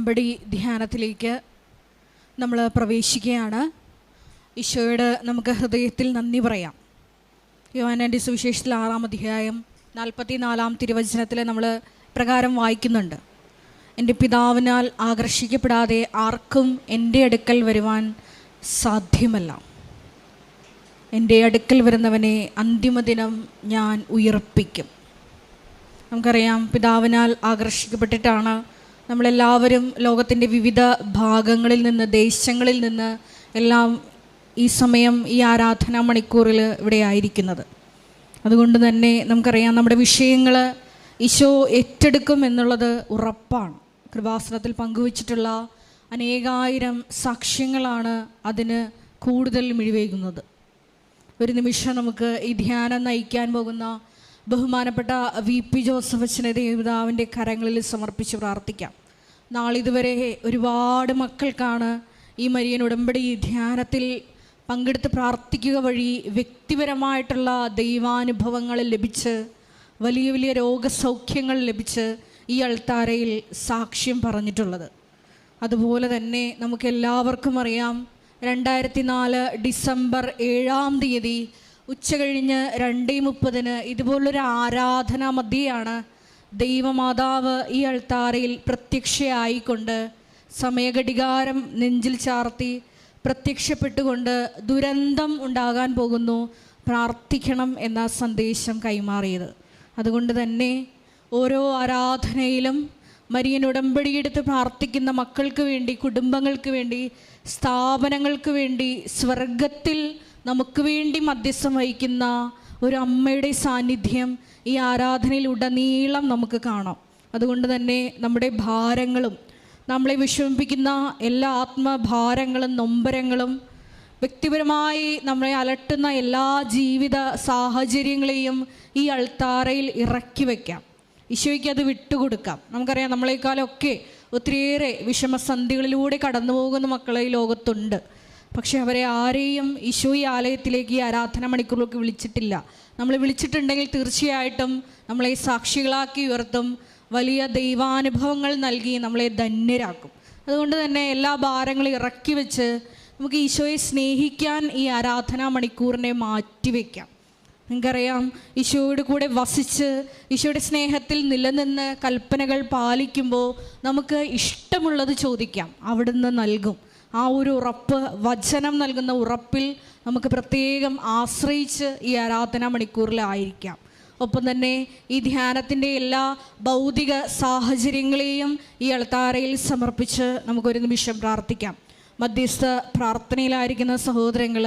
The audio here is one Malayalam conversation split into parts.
ഉടമ്പടി ധ്യാനത്തിലേക്ക് നമ്മൾ പ്രവേശിക്കുകയാണ്. ഈശോയോട് നമുക്ക് ഹൃദയത്തിൽ നന്ദി പറയാം. യോഹന്നാൻ്റെ സുവിശേഷത്തിൽ 6-ാം അധ്യായം 44-ാം തിരുവചനത്തിൽ നമ്മൾ പ്രകാരം വായിക്കുന്നുണ്ട്: എൻ്റെ പിതാവിനാൽ ആകർഷിക്കപ്പെടാതെ ആർക്കും എൻ്റെ അടുക്കൽ വരുവാൻ സാധ്യമല്ല. എൻ്റെ അടുക്കൽ വരുന്നവനെ അന്തിമദിനം ഞാൻ ഉയർപ്പിക്കും. നമുക്കറിയാം, പിതാവിനാൽ ആകർഷിക്കപ്പെട്ടിട്ടാണ് നമ്മളെല്ലാവരും ലോകത്തിൻ്റെ വിവിധ ഭാഗങ്ങളിൽ നിന്ന്, ദേശങ്ങളിൽ നിന്ന് എല്ലാം ഈ സമയം ഈ ആരാധനാ മണിക്കൂറിൽ ഇവിടെ ആയിരിക്കുന്നത്. അതുകൊണ്ട് തന്നെ നമുക്കറിയാം, നമ്മുടെ വിഷയങ്ങൾ ഈശോ ഏറ്റെടുക്കും എന്നുള്ളത് ഉറപ്പാണ്. കൃപാസനത്തിൽ പങ്കുവച്ചിട്ടുള്ള അനേകായിരം സാക്ഷ്യങ്ങളാണ് അതിന് കൂടുതൽ മിഴിവേകുന്നത്. ഒരു നിമിഷം നമുക്ക് ഈ ധ്യാനം നയിക്കാൻ പോകുന്ന ബഹുമാനപ്പെട്ട VP ജോസഫ് അച്ഛനെ ദൈവപിതാവിൻ്റെ കരങ്ങളിൽ സമർപ്പിച്ച് പ്രാർത്ഥിക്കാം. നാളിതുവരെ ഒരുപാട് മക്കൾക്കാണ് ഈ മരിയൻ ഉടമ്പടി ധ്യാനത്തിൽ പങ്കെടുത്ത് പ്രാർത്ഥിക്കുക വഴി വ്യക്തിപരമായിട്ടുള്ള ദൈവാനുഭവങ്ങൾ ലഭിച്ച്, വലിയ വലിയ രോഗസൗഖ്യങ്ങൾ ലഭിച്ച് ഈ അൾത്താരയിൽ സാക്ഷ്യം പറഞ്ഞിട്ടുള്ളത്. അതുപോലെ തന്നെ നമുക്കെല്ലാവർക്കും അറിയാം, 2004 ഡിസംബർ 7-ാം തീയതി ഉച്ചകഴിഞ്ഞ് 2:30 ഇതുപോലൊരു ആരാധനാ മധ്യയാണ് ദൈവമാതാവ് ഈ അൾത്താരയിൽ പ്രത്യക്ഷയായിക്കൊണ്ട് സമയഘടികാരം നെഞ്ചിൽ ചാർത്തി പ്രത്യക്ഷപ്പെട്ടുകൊണ്ട് ദുരന്തം ഉണ്ടാകാൻ പോകുന്നു, പ്രാർത്ഥിക്കണം എന്ന സന്ദേശം കൈമാറിയത്. അതുകൊണ്ട് തന്നെ ഓരോ ആരാധനയിലും മരിയൻ ഉടമ്പടിയെടുത്ത് പ്രാർത്ഥിക്കുന്ന മക്കൾക്ക് വേണ്ടി, കുടുംബങ്ങൾക്ക് വേണ്ടി, സ്ഥാപനങ്ങൾക്ക് വേണ്ടി, സ്വർഗത്തിൽ നമുക്ക് വേണ്ടി മധ്യസ്ഥം വഹിക്കുന്ന ഒരു അമ്മയുടെ സാന്നിധ്യം ഈ ആരാധനയിൽ ഉടനീളം നമുക്ക് കാണാം. അതുകൊണ്ട് തന്നെ നമ്മുടെ ഭാരങ്ങളും, നമ്മളെ വിഷമിപ്പിക്കുന്ന എല്ലാ ആത്മഭാരങ്ങളും നൊമ്പരങ്ങളും, വ്യക്തിപരമായി നമ്മളെ അലട്ടുന്ന എല്ലാ ജീവിത സാഹചര്യങ്ങളെയും ഈ അൾത്താരയിൽ ഇറക്കി വയ്ക്കാം. ഈശോയ്ക്ക് അത് വിട്ടുകൊടുക്കാം. നമുക്കറിയാം, നമ്മളെക്കാളൊക്കെ ഒത്തിരിയേറെ വിഷമസന്ധികളിലൂടെ കടന്നു പോകുന്ന മക്കളെ ഈ ലോകത്തുണ്ട്. പക്ഷെ അവരെ ആരെയും ഈശോ ഈ ആലയത്തിലേക്ക്, ഈ ആരാധന മണിക്കൂറിലേക്ക് വിളിച്ചിട്ടില്ല. നമ്മൾ വിളിച്ചിട്ടുണ്ടെങ്കിൽ തീർച്ചയായിട്ടും നമ്മളെ സാക്ഷികളാക്കി ഉയർത്തും, വലിയ ദൈവാനുഭവങ്ങൾ നൽകി നമ്മളെ ധന്യരാക്കും. അതുകൊണ്ട് തന്നെ എല്ലാ ഭാരങ്ങളും ഇറക്കി വെച്ച് നമുക്ക് ഈശോയെ സ്നേഹിക്കാൻ ഈ ആരാധനാ മണിക്കൂറിനെ മാറ്റിവെക്കാം. നിങ്ങൾക്കറിയാം, ഈശോയോട് കൂടെ വസിച്ച് ഈശോയുടെ സ്നേഹത്തിൽ നിലനിന്ന് കൽപ്പനകൾ പാലിക്കുമ്പോൾ നമുക്ക് ഇഷ്ടമുള്ളത് ചോദിക്കാം, അവിടുന്ന് നൽകും. ആ ഒരു ഉറപ്പ്, വചനം നൽകുന്ന ഉറപ്പിൽ നമുക്ക് പ്രത്യേകം ആശ്രയിച്ച് ഈ ആരാധനാ മണിക്കൂറിലായിരിക്കാം. ഒപ്പം തന്നെ ഈ ധ്യാനത്തിൻ്റെ എല്ലാ ഭൗതിക സാഹചര്യങ്ങളെയും ഈ അൾത്താരയിൽ സമർപ്പിച്ച് നമുക്കൊരു നിമിഷം പ്രാർത്ഥിക്കാം. മധ്യസ്ഥ പ്രാർത്ഥനയിലായിരിക്കുന്ന സഹോദരങ്ങൾ,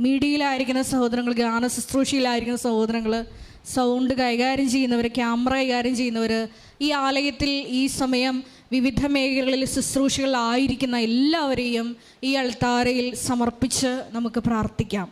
മീഡിയയിലായിരിക്കുന്ന സഹോദരങ്ങൾ, ഗാന ശുശ്രൂഷയിലായിരിക്കുന്ന സഹോദരങ്ങൾ, സൗണ്ട് കൈകാര്യം ചെയ്യുന്നവർ, ക്യാമറ കൈകാര്യം ചെയ്യുന്നവർ, ഈ ആലയത്തിൽ ഈ സമയം വിവിധ മേഖലകളിൽ ശുശ്രൂഷകളായിരിക്കുന്ന എല്ലാവരെയും ഈ അൾത്താരയിൽ സമർപ്പിച്ച് നമുക്ക് പ്രാർത്ഥിക്കാം.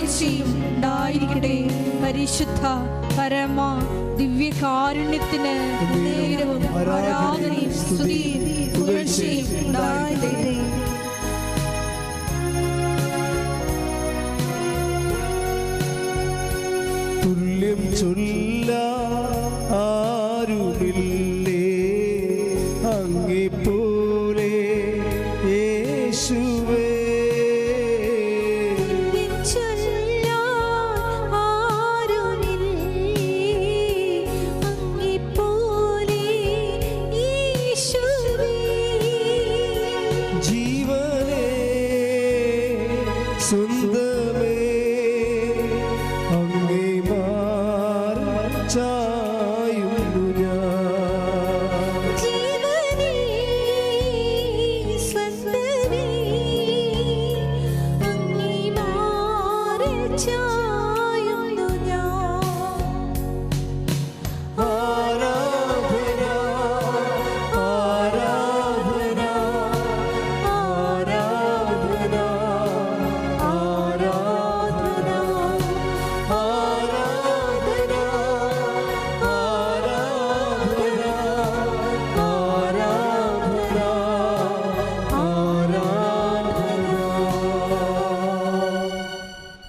പുകഴ്ചയും ഉണ്ടായിരിക്കട്ടെ. പരിശുദ്ധ പരമ ദിവ്യകാരുണ്യത്തിന് നേരവും ആരാധനയും സ്തുതിയും പുകഴ്ചയും ഉണ്ടായിരിക്കട്ടെ. തുല്യം ചൊല്ലാൻ ആരുമില്ലേ അങ്ങേപ്പോലെ യേശുവേ. ജീവനേ സ്വന്തമേ അങ്ങേ ചായുന്നു ഞാൻ. ജീവനേ സ്വന്തമേ അങ്ങേ മാറിൽ ചായുന്നു ഞാൻ. ആരാധന ആരാധന ആരാധന ആരാധന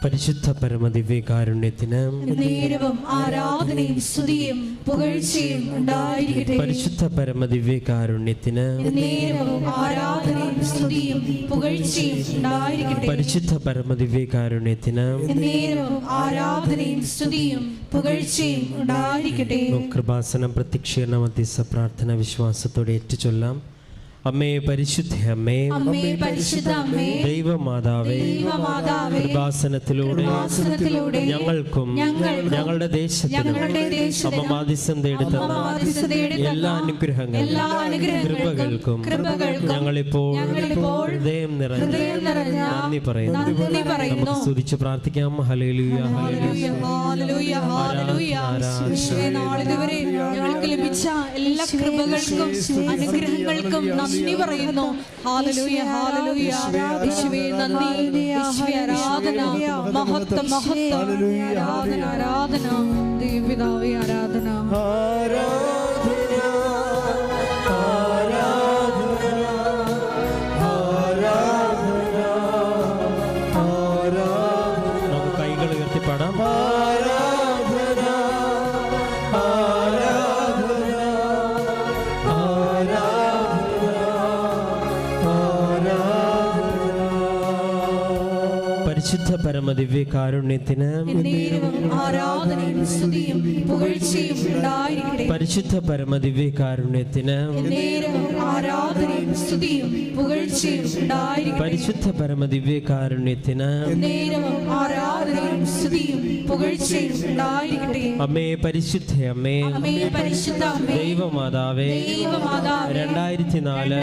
പരിശുദ്ധ പരമദിവ്യകാരുണ്യത്തിന് നേരവും ആരാധനയും സ്തുതിയും പുകഴ്ചയും ഉണ്ടായിരിക്കട്ടെ. പരിശുദ്ധ പരമദിവ്യകാരുണ്യത്തിന് നേരവും ആരാധനയും സ്തുതിയും പുകഴ്ചയും ഉണ്ടായിരിക്കട്ടെ. പരിശുദ്ധ പരമദിവ്യകാരുണ്യത്തിന് നേരവും ആരാധനയും സ്തുതിയും പുകഴ്ചയും ഉണ്ടായിരിക്കട്ടെ. കൃപാസനം പ്രത്യക്ഷീകരണ മധ്യസ്ഥ പ്രാർത്ഥന വിശ്വാസത്തോടെ ഏറ്റുചൊല്ലാം. അമ്മേ പരിശുദ്ധ അമ്മേ, അമ്മേ പരിശുദ്ധ അമ്മേ, ദൈവമാതാവേ, ദൈവമാതാവേ, കൃപാസനത്തിലൂടെ ഞങ്ങൾക്കും ഞങ്ങളുടെ ദേശത്തിനും അമ്മ മാധ്യസ്ഥം തേടിത്തന്ന എല്ലാ അനുഗ്രഹങ്ങൾക്കും കൃപകൾക്കും ഞങ്ങളിപ്പോൾ ഹൃദയം നിറഞ്ഞ് നന്ദി പറയുന്നു. നമുക്ക് സ്തുതിച്ച് പ്രാർത്ഥിക്കാം. ഹല്ലേലൂയ ഹല്ലേലൂയ ഹല്ലേലൂയ ഹല്ലേലൂയ. നാളിതുവരെ ഞങ്ങൾക്ക് ലഭിച്ച എല്ലാ കൃപകൾക്കും അനുഗ്രഹങ്ങൾക്കും നന്ദി പറയുന്നു. ഹല്ലേലൂയ ഹല്ലേലൂയ. യേശുവേ നന്ദി, യേശുവേ ആരാധന, മഹത്വം മഹത്വം, ആരാധന ആരാധന, ദൈവപിതാവേ ആരാധന. നമുക്ക് കൈകൾ ഉയർത്തിപ്പാടാം. പരിശുദ്ധ പരമദിവ്യകാരുണ്യത്തിന് ആരാധനയും സ്തുതിയും പുകഴ്ചയും ഉണ്ടായിരിക്കട്ടെ. പരിശുദ്ധ പരമദിവ്യകാരുണ്യത്തിന് ആരാധനയും സ്തുതിയും പുകഴ്ചയും ഉണ്ടായിരിക്കട്ടെ. പരിശുദ്ധ പരമദിവ്യകാരുണ്യത്തിന് ആരാധനയും സ്തുതിയും പുകഴ്ചയും ഉണ്ടായിരിക്കട്ടെ. അമ്മേ പരിശുദ്ധ അമ്മേ, അമ്മേ പരിശുദ്ധ അമ്മേ, ദൈവമാതാവേ, ദൈവമാതാവേ, 2004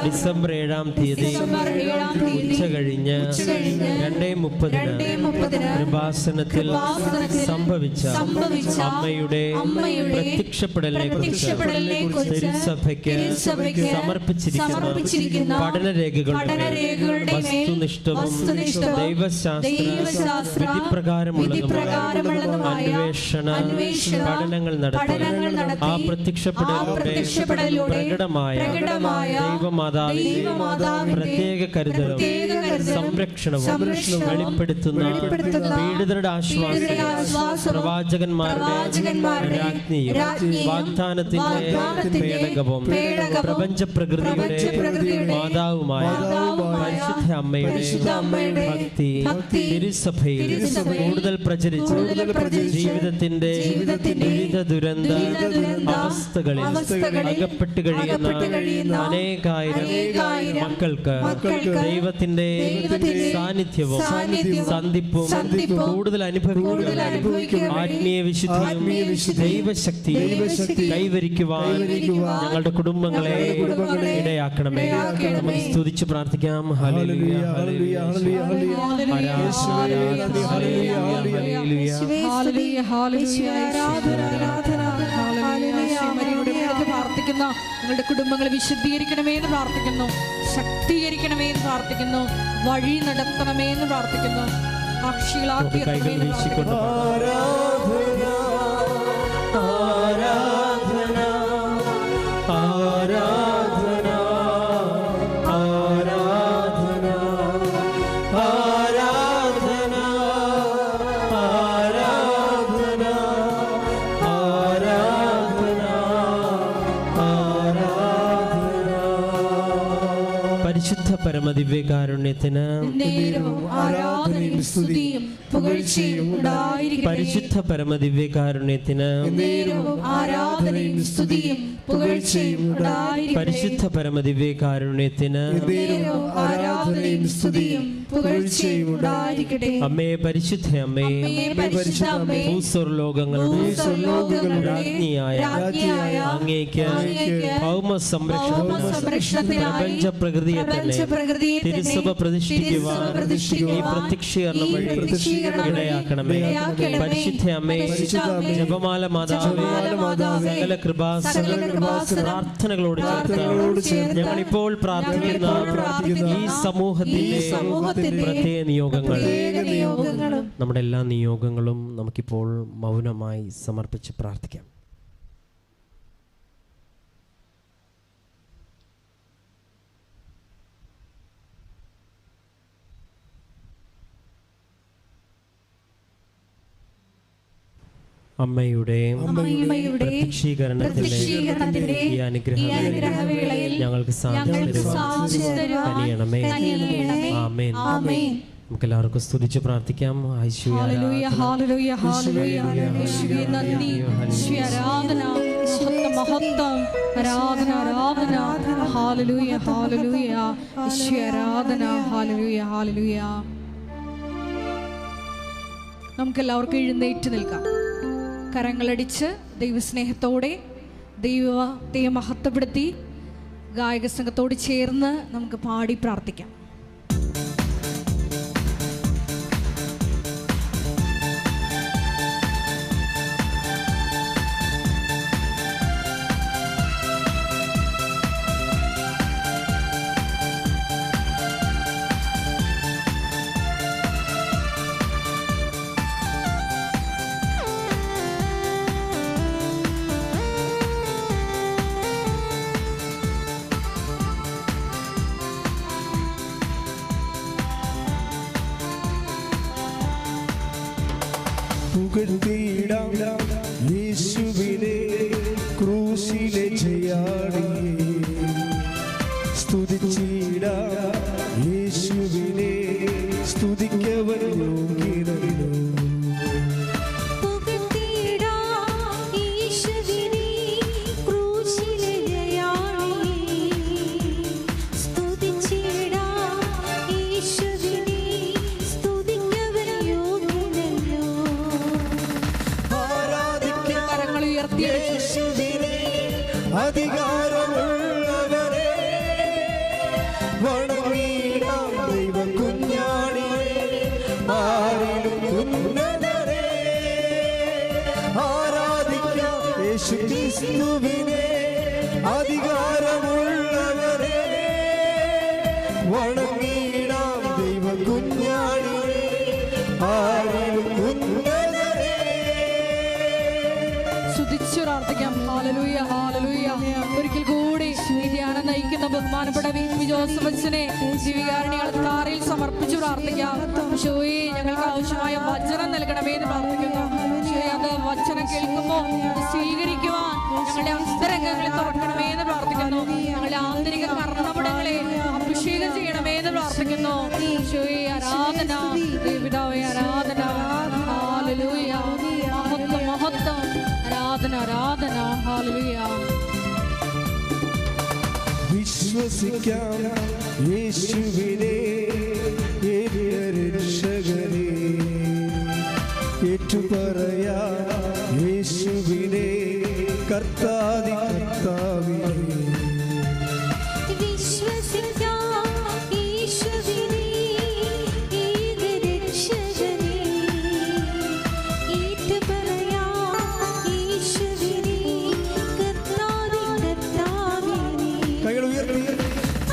ഡിസംബർ 7-ാം തീയതി ഉച്ച കഴിഞ്ഞ് 2:30 കൃപാസനത്തിൽ സംഭവിച്ച അമ്മയുടെ പ്രത്യക്ഷപ്പെടലിനെ കുറിച്ച് തിരുസഭയ്ക്ക് സമർപ്പിച്ചിരിക്കുന്ന പഠനരേഖകളുടെ വസ്തുനിഷ്ഠവും ദൈവശാസ്ത്ര വിധിപ്രകാരമുള്ളതുമായ അന്വേഷണ പഠനങ്ങൾ നടത്തി ആ പ്രത്യക്ഷപ്പെടലിലൂടെ പ്രകടമായ ദൈവമാതാവിന്റെ പ്രത്യേക കരുതലും സംരക്ഷണവും വെളിപ്പെടുത്തുന്ന പീഡിതരുടെ ആശ്വാസം പ്രവാചകന്മാരുടെ രാജ്ഞിയും വാഗ്ദാനത്തിന്റെ പേടകവും പ്രപഞ്ച പ്രകൃതിയുടെ മാതാവുമായ പരിശുദ്ധ അമ്മയുടെ ഭക്തി തിരുസഭയിൽ കൂടുതൽ പ്രചരിച്ച് ജീവിതത്തിന്റെ വിവിധ ദുരന്ത അവസ്ഥകളിൽ അകപ്പെട്ട് കഴിയുന്ന അനേകായിരം മക്കൾക്ക് ദൈവത്തിന്റെ സാന്നിധ്യവും സന്ധിപ്പും കൂടുതൽ അനുഭവിക്കുന്ന ആത്മീയ വിശുദ്ധിയും ദൈവശക്തിയും കൈവരിക്കുവാൻ ഞങ്ങളുടെ കുടുംബങ്ങളെ ഇടയാക്കണമേ. നമുക്ക് സ്തുതിച്ച് പ്രാർത്ഥിക്കാം. ഹല്ലേലൂയ ഹല്ലേലൂയ പ്രാർത്ഥിക്കുന്ന നിങ്ങളുടെ കുടുംബങ്ങളെ വിശുദ്ധീകരിക്കണമേ എന്ന് പ്രാർത്ഥിക്കുന്നു. ശക്തീകരിക്കണമേ എന്ന് പ്രാർത്ഥിക്കുന്നു. വഴി നടത്തണമേ എന്ന് പ്രാർത്ഥിക്കുന്നു. സാക്ഷികളാക്കി കൈകൾ വീശിക്കൊണ്ട് ആരാധന ആരാധന ആരാധന ആരാധന ആരാധന ആരാധന ആരാധന ആരാധന. പരിശുദ്ധ പരമദിവ്യകാരുണ്യത്തിന് നേരവും ആരാധനയും സ്തുതിയും പുകഴ്ചയും ഉണ്ടായിരിക്കട്ടെ. പരിശുദ്ധ പരമദിവ്യകാരുണ്യത്തിന് നേരവും ആരാധനയും സ്തുതിയും പുകഴ്ചയും ഉണ്ടായിരിക്കട്ടെ. പരിശുദ്ധ പരമദിവ്യകാരുണ്യത്തിന് നേരവും ആരാധനയും സ്തുതിയും പുകഴ്ചയും ഉണ്ടായിരിക്കട്ടെ. അമ്മേ പരിശുദ്ധ അമ്മേ, പരിശുദ്ധ അമ്മേ, ഭൂസ്വർലോകങ്ങളുടെ രാജ്ഞിയായ അങ്ങേക്ക് ഭൗമ സംരക്ഷണത്തിന് പ്രപഞ്ച പ്രകൃതിയെ തന്നെ തിരുസഭ പ്രതിഷ്ഠിക്കുവാൻ ഈ പ്രത്യക്ഷീകരണം വഴി ഇടയാക്കണമേ. പരിശുദ്ധ അമ്മേ, ജപമാല മാതാവേ, സകല കൃപാസന പ്രാർത്ഥനകളോട് ചേർത്ത് ഞങ്ങളിപ്പോൾ പ്രാർത്ഥിക്കുന്ന ഈ സമൂഹത്തിന്റെ പ്രത്യേക നിയോഗങ്ങൾ, നമ്മുടെ എല്ലാ നിയോഗങ്ങളും നമുക്കിപ്പോൾ മൗനമായി സമർപ്പിച്ച് പ്രാർത്ഥിക്കാം. അമ്മയുടെ പ്രത്യക്ഷീകരണത്തിന്റെ ഈ അനുഗ്രഹവേളയിൽ ഞങ്ങൾക്ക് സാധിക്കണമേ. ആമേൻ. നമുക്ക് എല്ലാവർക്കും സ്തുതിച്ച് പ്രാർത്ഥിക്കാം. ഹല്ലേലൂയ ഹല്ലേലൂയ ഹല്ലേലൂയ. യേശുവേ നന്ദി, യേശുവേ ആരാധന, മഹത്വം ആരാധന ആരാധന. ഹല്ലേലൂയ ഹല്ലേലൂയ. യേശുവേ ആരാധന. ഹല്ലേലൂയ ഹല്ലേലൂയ. നമുക്ക് എല്ലാവർക്കും എഴുന്നേറ്റ് നിൽക്കാം. കരങ്ങളടിച്ച് ദൈവസ്നേഹത്തോടെ ദൈവത്തെ മഹത്വപ്പെടുത്തി ഗായക സംഘത്തോട് ചേർന്ന് നമുക്ക് പാടി പ്രാർത്ഥിക്കാം. പുകഴ്ത്തിയിടാം യേശുവിനെ ക്രൂശിലെ ജയാളിയെ, സ്തുതിച്ചിടാം യേശുവിനെ സ്തുതിക്കവൻ യോഗ്യനല്ലോ. അധികാരമുള്ളവരെ വണങ്ങിടാം ദൈവ കുഞ്ഞാടിയെ, ആരിലും ഉന്നതരെ ആരാധിക്കാം യേശുക്രിസ്തുവിനെ. അധികാരമുള്ളവരെ വണങ്ങിടാം ദൈവ കുഞ്ഞാടിയെ, ആരിലും ഉന്നതരെ. സ്തുതിച്ചു പ്രാർത്ഥിക്കാം. Hallelujah hallelujah. ഒരിക്കൽ കൂടി ഈ ധ്യാനം നയിക്കുന്ന ബഹുമാനപ്പെട്ട വി ജോസഫ് അച്ഛനെ ദിവ്യകാരുണ്യ അൾത്താരയിൽ സമർപ്പിച്ചു പ്രാർത്ഥിക്കാം. ഈശോയെ, ഞങ്ങൾക്ക് ആവശ്യമായ വചനം നൽകണമേ എന്ന് പ്രാർത്ഥിക്കുന്നു. ഈശോയെ, അത് വചനം കേൾക്കുമ്പോൾ അത് സ്വീകരിക്കുവാൻ ഞങ്ങളുടെ അന്തരംഗങ്ങളെ തുറക്കണമേ എന്ന് പ്രാർത്ഥിക്കുന്നു. ഞങ്ങളുടെ ആന്തരിക കർണപടങ്ങളെ അഭിഷേകം ചെയ്യണമേ എന്ന് പ്രാർത്ഥിക്കുന്നു. ഈശോയെ ആരാധന, പിതാവേ ആരാധന. ഹല്ലേലൂയ. മഹത്വം മഹത്വം. ആരാധന ആരാധന. ഹല്ലേലൂയ. വിശ്വസിക്കാം യേശുവിനെ രക്ഷകനെ, ഏറ്റുപറയാം യേശുവിനെ കർത്താതി കർത്താവിനെ.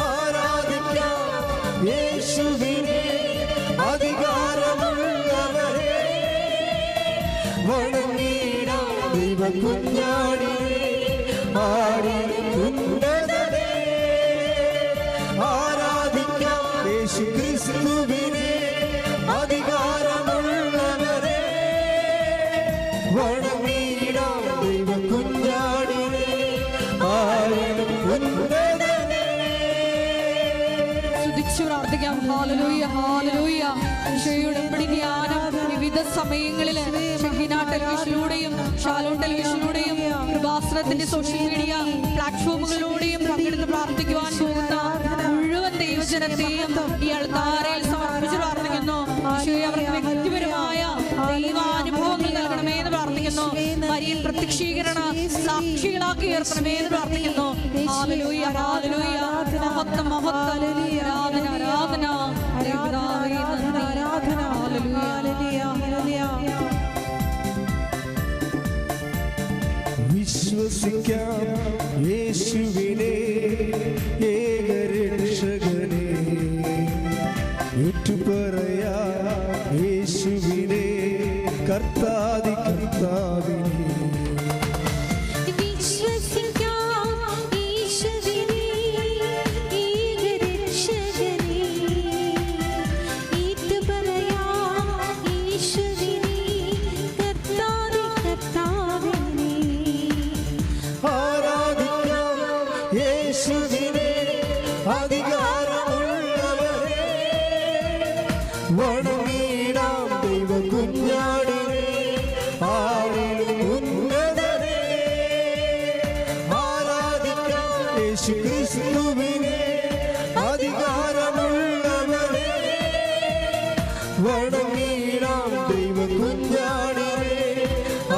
ആരാധിക്കാം യേശുവിനെ. അധികാരമുള്ള വണങ്ങിടാം ദൈവ കുഞ്ഞാടിനെ ആടി ഉന്നതനെ ആരാധിക്കാം യേശു ക്രിസ്തുവിനെ അധികാരമുള്ളവരെ വണങ്ങിടാം ദൈവ കുഞ്ഞാടിനെ ആടി ഉന്നതനെ. സ്തുതിച്ചു പ്രാർത്ഥിക്കാം. Hallelujah hallelujah. ഈശോയുടെ ഉടമ്പടി ധ്യാനം വിവിധ സമയങ്ങളിൽ ഷഹീന ടെലിവിഷനിലൂടെയും ഷാലോൺ ടെലിവിഷനിലൂടെയും കൃപാസനത്തിന്റെ സോഷ്യൽ മീഡിയ പ്ലാറ്റ്ഫോമുകളിലൂടെയും പങ്കെടുത്ത് പ്രാർത്ഥിക്കുവാൻ പോകുന്ന മുഴുവൻ ദൈവജനത്തെയും ഈ അൾത്താരയിൽ സമർപ്പിച്ച് പ്രാർത്ഥിക്കുന്നു. ഈശോയെ അവർക്ക് വ്യക്തിപരമായ ദൈവാനുഭവങ്ങൾ നൽകണമേ എന്ന് പ്രാർത്ഥിക്കുന്നു. മരിയൻ പ്രത്യക്ഷീകരണ സാക്ഷികളാക്കി ഉയർത്തണമേ എന്ന് പ്രാർത്ഥിക്കുന്നു. Hallelujah hallelujah. മഹത്വം മഹത്വം. ആരാധന ആരാധന ദൈവപിതാവേ നന്ദി. ആരാധന. ഹല്ലേലൂയ ഹല്ലേലൂയ. വിശ്വസിക്കാം യേശുവിനെ ഏകരക്ഷകനെ ഏറ്റുപറയാം യേശുവിനെ കർത്താതി കർത്താവിനെ അധികാരമുള്ളവരെ വണങ്ങിടാം ദൈവ കുഞ്ഞാടിനെ ആടി ഉന്നതനെ ആരാധിക്കാം യേശു ക്രിസ്തുവിനെ അധികാരമുള്ളവരെ വണങ്ങിടാം ദൈവ കുഞ്ഞാടിനെ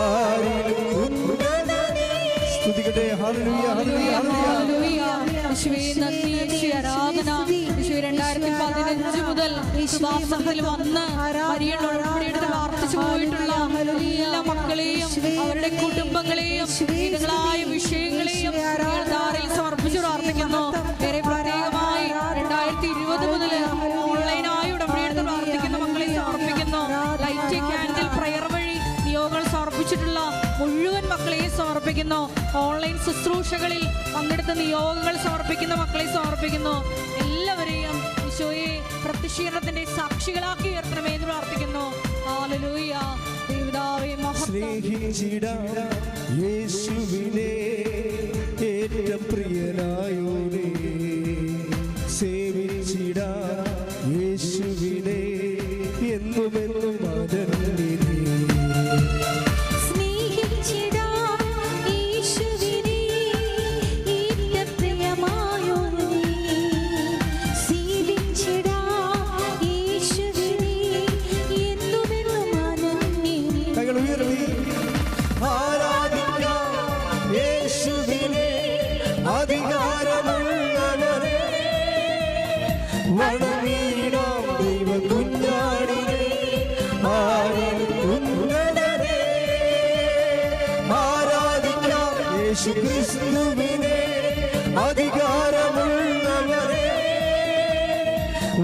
ആടി ഉന്നതനെ. സ്തുതിക്കട്ടെ. ഹല്ലേലൂയ ഹല്ലേലൂയ ഹല്ലേലൂയ. യേശുവേ നന്ദി. യേശുവേ ആരാധന. യേശുവേ 2015 മുതൽ കൃപാസനത്തിൽ വന്ന് മരിയൻ ഉടമ്പടിയുടെ പ്രാർത്ഥിച്ചു പോയിട്ടുള്ള എല്ലാ മക്കളെയും അവരുടെ കുടുംബങ്ങളെയും വിവിധങ്ങളായ വിഷയങ്ങളെയും അൾത്താരയിൽ സമർപ്പിച്ചു പ്രാർത്ഥിക്കുന്നു. ഏറെ പ്രത്യേകമായി 2020 മുതൽ ഓൺലൈനായി ഉടമ്പടിയെടുത്ത് പ്രാർത്ഥിക്കുന്ന മക്കളെ സമർപ്പിക്കുന്നു. ലൈറ്റ് ക്യാൻഡിൽ പ്രയർ വഴി നിയോഗങ്ങൾ സമർപ്പിച്ചിട്ടുള്ള മുഴുവൻ മക്കളെയും സമർപ്പിക്കുന്നു. ഓൺലൈൻ ശുശ്രൂഷകളിൽ പങ്കെടുത്ത നിയോഗങ്ങൾ സമർപ്പിക്കുന്ന മക്കളെ സമർപ്പിക്കുന്നു. എല്ലാവരെയും ഈശോയെ പ്രത്യക്ഷീകരണത്തിന്റെ സാക്ഷികളാക്കി ഉയർത്തണമേ എന്ന് പ്രാർത്ഥിക്കുന്നു. ഹല്ലേലൂയ. ദൈവപിതാവേ മഹത്വം. സ്നേഹിച്ചിടാം യേശുവിനെ ഏറ്റവും പ്രിയനായോനെ സേവിച്ചിടാം യേശുവിനെ എന്നുമെന്നും മദനിനെ അധികാരമുള്ളവരെ വണങ്ങിടാം ദൈവ കുഞ്ഞാടിനെ ആടി ഉന്നതനെ ആരാധിക്കാം യേശു ക്രിസ്തുവിനെ അധികാരമുള്ളവരെ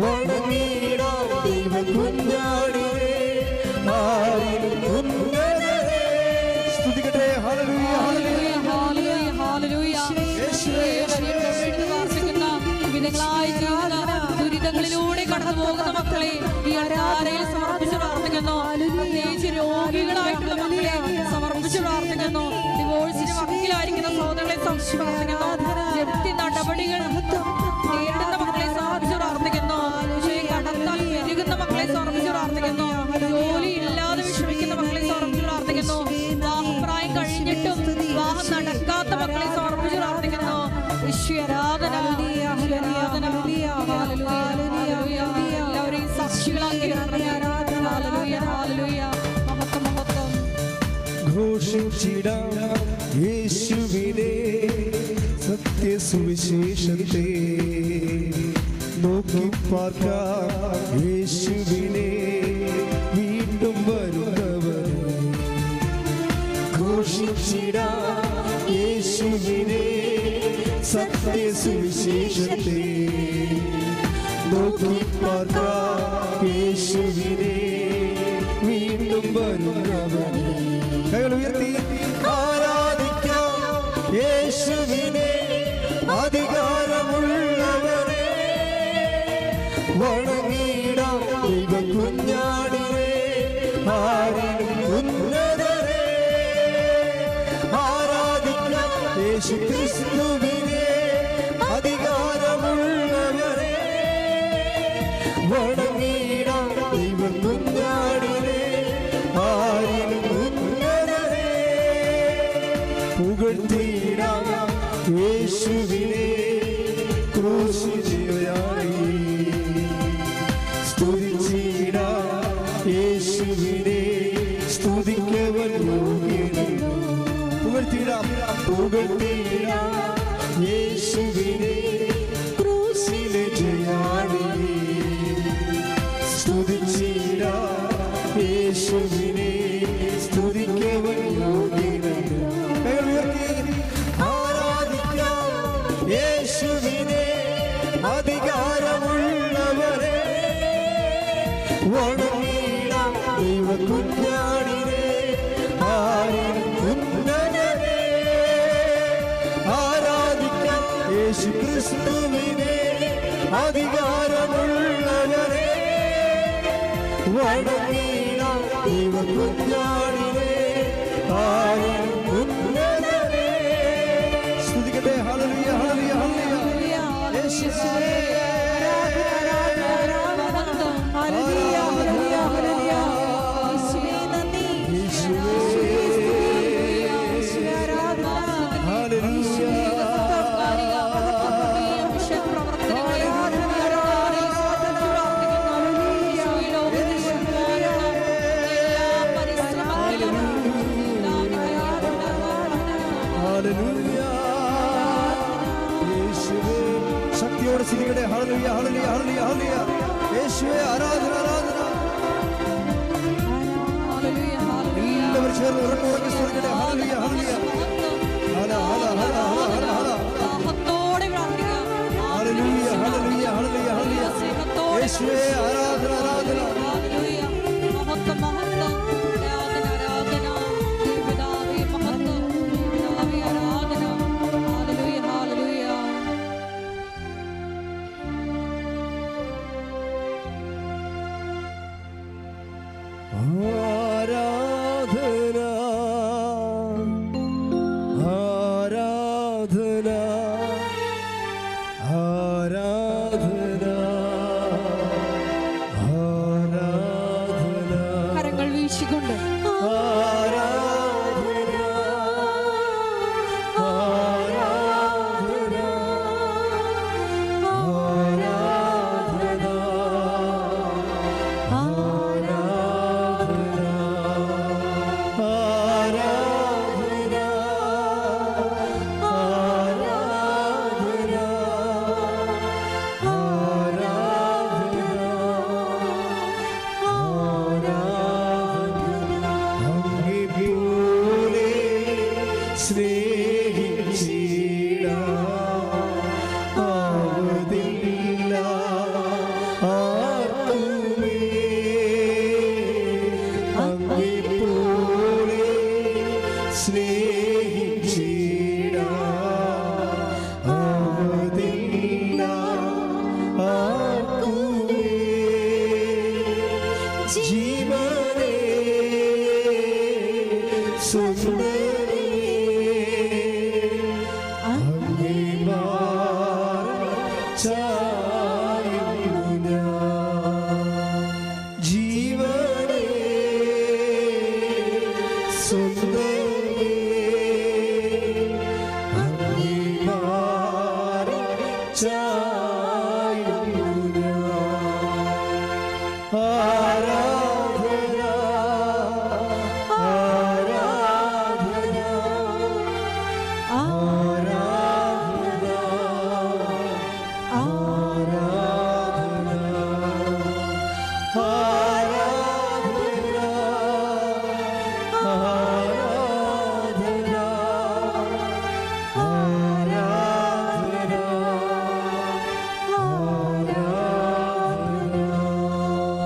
വണങ്ങിടാം ദൈവ കുഞ്ഞാടിനെ ആടി ഉന്നതനെ. സ്തുതിക്കട്ടെ. ഹല്ലേലൂയ ഹല്ലേലൂയ ഹല്ലേലൂയ ഹല്ലേലൂയ. യേശുവേ പ്രാർത്ഥിക്കുന്ന വിധങ്ങളായ ദുരിതങ്ങളിലൂടെ കടന്നു പോകുന്ന മക്കളെ ഈ അൾത്താരയിൽ സമർപ്പിച്ച് പ്രാർത്ഥിക്കുന്നു. പ്രത്യേകിച്ച് രോഗികളായിട്ടുള്ള മക്കളെ സമർപ്പിച്ച് പ്രാർത്ഥിക്കുന്നു. ഡിവോഴ്സിന് വക്കീലായിരിക്കുന്ന സഹോദരങ്ങളെ സമർപ്പിച്ച് പ്രാർത്ഥിക്കുന്നു. ജപ്തി നടപടികൾ നേരിടുന്ന മക്കളെ സമർപ്പിച്ച് പ്രാർത്ഥിക്കുന്നു. കടത്താൽ പെരുകുന്ന മക്കളെ സമർപ്പിച്ച് പ്രാർത്ഥിക്കുന്നു. ജോലി ഇല്ലാതെ വിഷമിക്കുന്ന മക്കളെ സമർപ്പിച്ച് പ്രാർത്ഥിക്കുന്നു. വിവാഹപ്രായം കഴിഞ്ഞിട്ടും വിവാഹം നടക്കാത്ത മക്കളെ സമർപ്പിച്ച് പ്രാർത്ഥിക്കുന്നു. ഈശ്വരാധന എല്ലാവരെയും സാക്ഷികളാക്കി മഹത്വം മഹത്വം. ഘോഷിച്ചിടാം യേശുവിനെ സത്യസുവിശേഷത്തെ നോക്കി പാർക്കാം യേശുവിനെ വീണ്ടും വരുന്നവരെ ഘോഷിച്ചിടാം യേശുവിനെ സത്യസുവിശേഷത്തെ നോക്കി പാർക്കാം യേശുവിനെ വീണ്ടും വരുന്നവരെ കൈകൾ ഉയർത്തി ആരാധിക്കാം യേശുവിനെ അധികാരമുള്ളവനെ വണങ്ങിടാം ദൈവ കുഞ്ഞാടിനെ ആരിലും ഉന്നതരെ ആരാധിക്കാം യേശു ക്രിസ്തുവിനെ അധികാരമുള്ളവരെ വണങ്ങിടാം ദൈവ കുഞ്ഞാടിനെ ആരിലും ഉന്നതരെ പുകഴ്ത്തിടാം യേശുവിനെ ക്രൂശിതയായി സ്തുതിച്ചിടാം യേശുവിനെ സ്തുതിക്കവൻ യോഗ്യൻ പുകഴ്ത്തിടാം യേശുവിനെ ക്രൂശിലെ ജയാളി സ്തുതിച്ചിടാം യേശുവിനെ സ്തുതിക്കവൻ യോഗ്യൻ ആരാധിക്കാം യേശുവിനെ അധികാരമുള്ളവരെ വണങ്ങിടാം ദൈവ കുഞ്ഞാടിനെ ആരിലും ഉന്നതരെ ആരാധിക്കാം യേശു ക്രിസ്തുവിനെ അധികാരമുള്ളവരെ വണങ്ങിടാം ദൈവ കുഞ്ഞാടിനെ ആരിലും ഉന്നതരെ സ്തുതിക്കട്ടെ ഹല്ലേലൂയ ഹല്ലേലൂയ ഹല്ലേലൂയ യേശുവേ ശക്തിയോടെ സ്തുതിക്കട്ടെ ഹല്ലേലൂയ ഹല്ലേലൂയ ഹല്ലേലൂയ ഹല്ലേലൂയ യേശുവേ ആരാധന ആരാധന എല്ലാവരും ചേർന്ന് ഉറക്കെ സ്തുതിക്കട്ടെ ഹല്ലേലൂയ ഹല്ലേലൂയ ഹല ഹല ഹല ഹല ഹല ഹല്ലേലൂയ ഹല്ലേലൂയ ഹല്ലേലൂയ ഹല്ലേലൂയ യേശുവേ ആരാധന ആരാധന ആരാധന ആരാധന ആരാധന ആരാധന കരങ്ങൾ വീശിക്കൊണ്ട് ആരാധന ആരാധന ആരാധന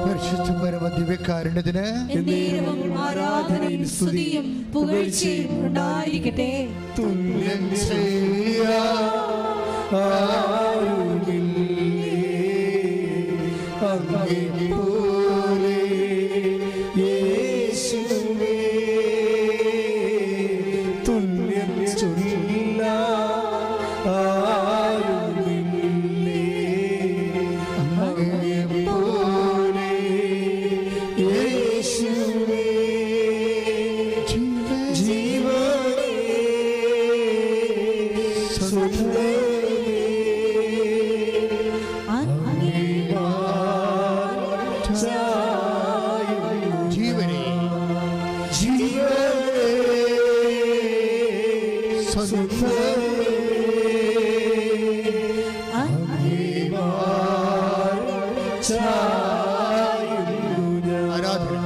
പരിശുദ്ധ പരമദിവ്യകാരുണ്യത്തിന് എന്നേരവും ആരാധനയും സ്തുതിയും പുകഴ്ചയും ഉണ്ടായിരിക്കട്ടെ. തുല്യം ചെയ്യാൻ ആരുമില്ലേ അങ്ങേപ്പോലെ യേശുവേ. തുല്യം ചൊല്ലാൻ ആരുമില്ലേ അങ്ങേപ്പോലെ യേശുവേ. ജീവനേ സ്വന്തമേ ജീവനേ ജീവനേ സ്വന്തമേ ആരാധന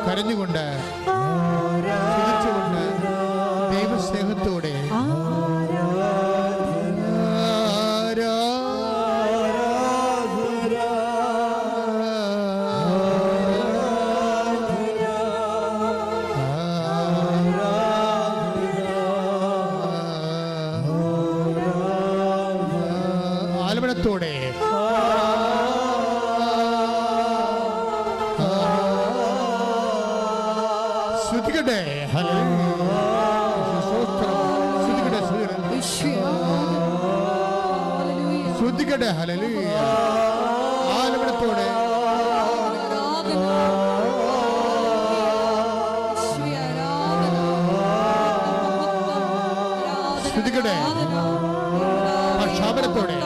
കരഞ്ഞുകൊണ്ട് ചിരിച്ചുകൊണ്ട് ദൈവസ്നേഹത്തോടെ ആലമനത്തോടെ ശ്രുതികട്ടെ ശ്രുതികട്ടെ ഹല്ലേലൂയ. ആലമനത്തോടെ ശ്രുതികട്ടെ പക്ഷാപനത്തോടെ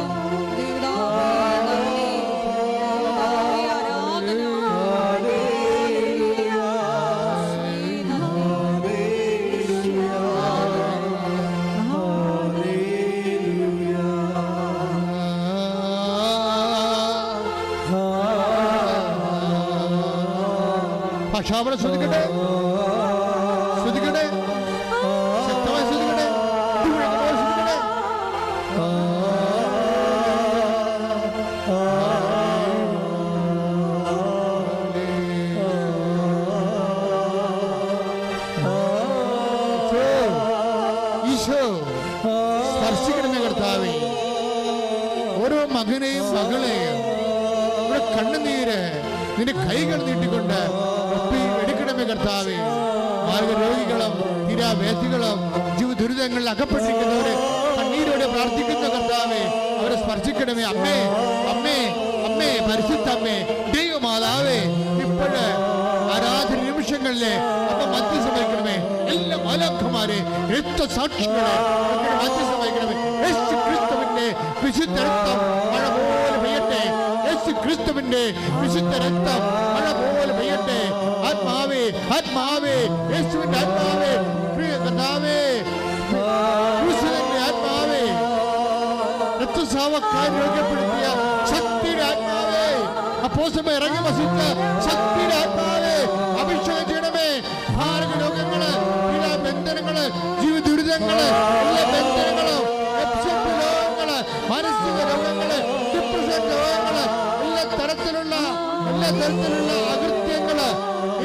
പക്ഷാപനം ശ്രദ്ധിക്കട്ടെ ശ്രദ്ധിക്കട്ടെ ശക്തമായി ശ്രദ്ധിക്കട്ടെ ശ്രദ്ധിക്കട്ടെ. ഈശോ സ്പർശിക്കണമേ കർത്താവേ. ഓരോ മകനെയും മകളെയും ഇവിടെ കണ്ണുനീര് നിന്റെ കൈകൾ നീട്ടിക്കൊണ്ട് എടുക്കണമേ കർത്താവേ. മാർഗരോഗികളും തീരാവേദികളും ജീവദുരിതങ്ങളിൽ അകപ്പെട്ടിരിക്കുന്നവരെ കണ്ണീരോടെ പ്രാർത്ഥിക്കുന്ന കർത്താവേ, അവരെ സ്പർശിക്കണമേ. അമ്മേ അമ്മേ അമ്മേ പരിശുദ്ധ അമ്മേ ദൈവമാതാവേ, ഇപ്പോഴ് ആരാധന നിമിഷങ്ങളിലെ അമ്മ മധ്യസ്ഥം വഹിക്കണമേ. എല്ലാ മാലാഖമാരെ രക്തസാക്ഷികളെ മധ്യസ്ഥം വഹിക്കണമേ. യേശു ക്രിസ്തുവിന്റെ വിശുദ്ധ രക്തം മഴ പോലെ പെയ്യട്ടെ. യേശു ക്രിസ്തുവിന്റെ വിശുദ്ധ രക്തം മഴ പോലെ പെയ്യട്ടെ. ആത്മാവേ ആത്മാവേ യേശുവിന്റെ ആത്മാവേ പ്രിയ കർത്താവേ ക്രിസ്തുവിന്റെ ആത്മാവേ രക്തസ്രാവക്കാരെ രോഗ്യപ്പെടുത്തിയ ശക്തിയുടെ ആത്മാവേ അപ്പോസ്തലന്മാർ ഇറങ്ങി വസിച്ച ശക്തിയുടെ ആത്മാവേ അഭിഷേകം ചെയ്യണമേ. ഭാരക രോഗങ്ങള് ബന്ധനങ്ങള് ജീവ ദുരിതങ്ങള് എല്ലാ ബന്ധനങ്ങളും രോഗങ്ങള് മാനസിക രോഗങ്ങള് ഡിപ്രഷൻ രോഗങ്ങള് എല്ലാ തരത്തിലുള്ള അകൃത്യങ്ങള്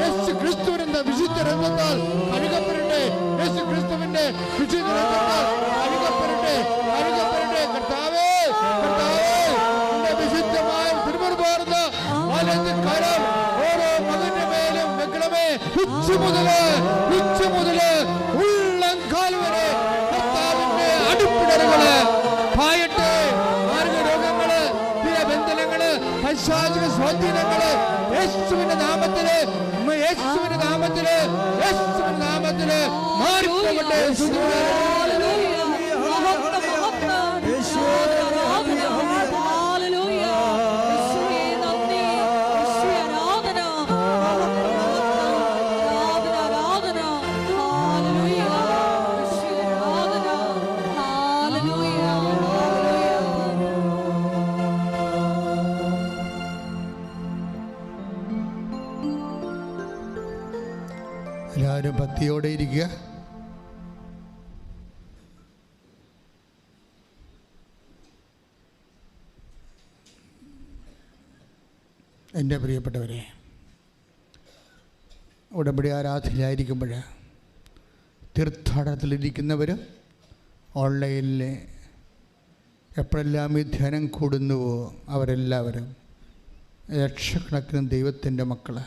യേശു ക്രിസ്തുവിന്റെ വിശുദ്ധ രക്തത്താൽ കഴുകപ്പെടട്ടെ. യേശു ക്രിസ്തുവിന്റെ വിശുദ്ധ രക്തത്താൽ കഴുകപ്പെടട്ടെ കർത്താവേ കർത്താവേ നിന്റെ വിശുദ്ധമായ തിരുമുറുപാർന്ന വലത് കരം ഓരോ മകന്റെ മേലും വെക്കണമേ. ഉച്ച മുതല് ഉള്ളംകാൽ വരെ കർത്താവിന്റെ അടിപ്പിടലുകള് പായട്ടെ. മാർഗരോഗങ്ങള് ബന്ധനങ്ങള് പൈശാചിക സ്വാധീനങ്ങള് യേശുവിന്റെ നാമത്തില് മാറിപ്പോകട്ടെ. എല്ലാവരും ഭക്തിയോടെ ഇരിക്കുക. എൻ്റെ പ്രിയപ്പെട്ടവരെ, ഉടമ്പടി ആരാധനയിലായിരിക്കുമ്പോൾ തീർത്ഥാടനത്തിലിരിക്കുന്നവർ ഓൺലൈനിൽ എപ്പോഴെല്ലാം ഈ ധ്യാനം കൂടുന്നുവോ അവരെല്ലാവരും ലക്ഷക്കണക്കിന് ദൈവത്തിൻ്റെ മക്കൾ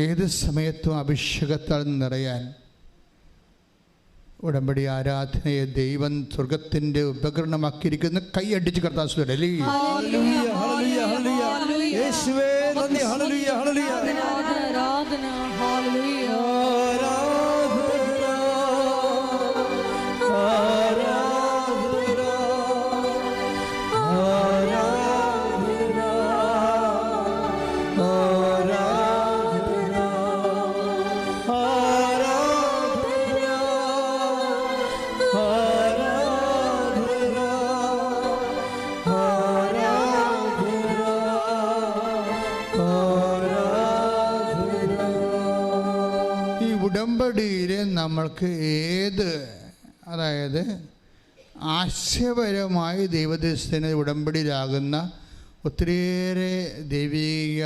ഏത് സമയത്തും അഭിഷേകത്താൽ നിറയാൻ ഉടമ്പടി ആരാധനയെ ദൈവം സ്വർഗത്തിൻ്റെ ഉപകരണമാക്കിയിരിക്കുന്ന കൈയടിച്ച് കർത്താവ് യേശുവേ നന്ദി. ഹല്ലേലൂയ ഹല്ലേലൂയ ആരാധന ഹല്ലേലൂയ ഉടമ്പടിയിൽ നമ്മൾക്ക് അതായത് ആശയപരമായി ദൈവദേശത്തിന് ഉടമ്പടിയിലാകുന്ന ഒത്തിരിയേറെ ദൈവിക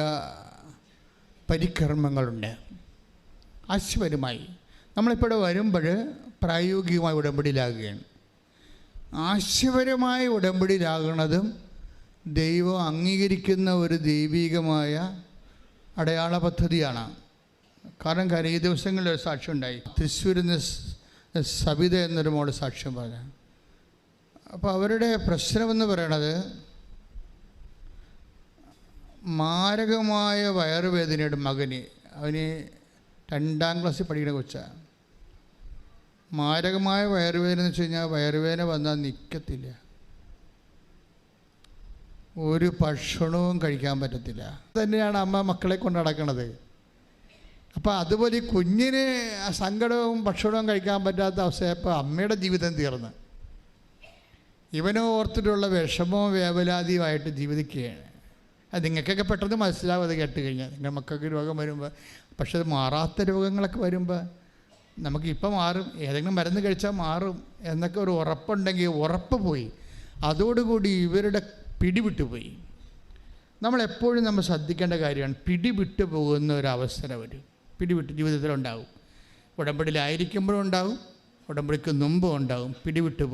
പരികർമ്മങ്ങളുണ്ട്. ആശയപരമായി നമ്മളിപ്പോൾ വരുമ്പോൾ പ്രായോഗികമായി ഉടമ്പടിയിലാകുകയാണ്. ആശയപരമായി ഉടമ്പടിയിലാകുന്നതും ദൈവം അംഗീകരിക്കുന്ന ഒരു ദൈവികമായ അടയാള പദ്ധതിയാണ്. കാരണം ഈ ദിവസങ്ങളിൽ ഒരു സാക്ഷ്യം ഉണ്ടായി. തൃശ്ശൂരിൽ നിന്ന് സബിത എന്നൊരു മോള് സാക്ഷ്യം പറഞ്ഞു. അപ്പോൾ അവരുടെ പ്രശ്നമെന്ന് പറയണത് മാരകമായ വയറുവേദനയുടെ മകന്, അവന് 2ാം ക്ലാസ്സിൽ പഠിക്കുന്ന കൊച്ചാണ്. മാരകമായ വയറുവേദന എന്ന് വെച്ച് കഴിഞ്ഞാൽ വയറുവേദന വന്നാൽ നിൽക്കത്തില്ല, ഒരു ഭക്ഷണവും കഴിക്കാൻ പറ്റത്തില്ല. തന്നെയാണ് അമ്മ മക്കളെ കൊണ്ട് നടക്കുന്നത്. അപ്പോൾ അതുപോലെ ഈ കുഞ്ഞിന് സങ്കടവും ഭക്ഷണവും കഴിക്കാൻ പറ്റാത്ത അവസ്ഥയപ്പോൾ അമ്മയുടെ ജീവിതം തീർന്ന് ഇവനോ ഓർത്തിട്ടുള്ള വിഷമവും വേവലാതിയുമായിട്ട് ജീവിക്കുകയാണ്. അത് നിങ്ങൾക്കൊക്കെ പെട്ടെന്ന് മനസ്സിലാവും അത് കേട്ട് കഴിഞ്ഞാൽ. നിങ്ങൾ മക്കൾക്ക് രോഗം വരുമ്പോൾ, പക്ഷെ അത് മാറാത്ത രോഗങ്ങളൊക്കെ വരുമ്പോൾ നമുക്കിപ്പോൾ മാറും, ഏതെങ്കിലും മരുന്ന് കഴിച്ചാൽ മാറും എന്നൊക്കെ ഒരു ഉറപ്പുണ്ടെങ്കിൽ ഉറപ്പ് പോയി. അതോടുകൂടി ഇവരുടെ പിടിവിട്ടുപോയി. നമ്മളെപ്പോഴും നമ്മൾ ശ്രദ്ധിക്കേണ്ട കാര്യമാണ്, പിടിവിട്ടു പോകുന്ന ഒരവസരം വരും. പിടിവിട്ട് ജീവിതത്തിലുണ്ടാവും. ഉടമ്പടിയിലായിരിക്കുമ്പോഴും ഉണ്ടാവും, ഉടമ്പടിക്ക് മുമ്പും ഉണ്ടാവും. പിടിവിട്ട്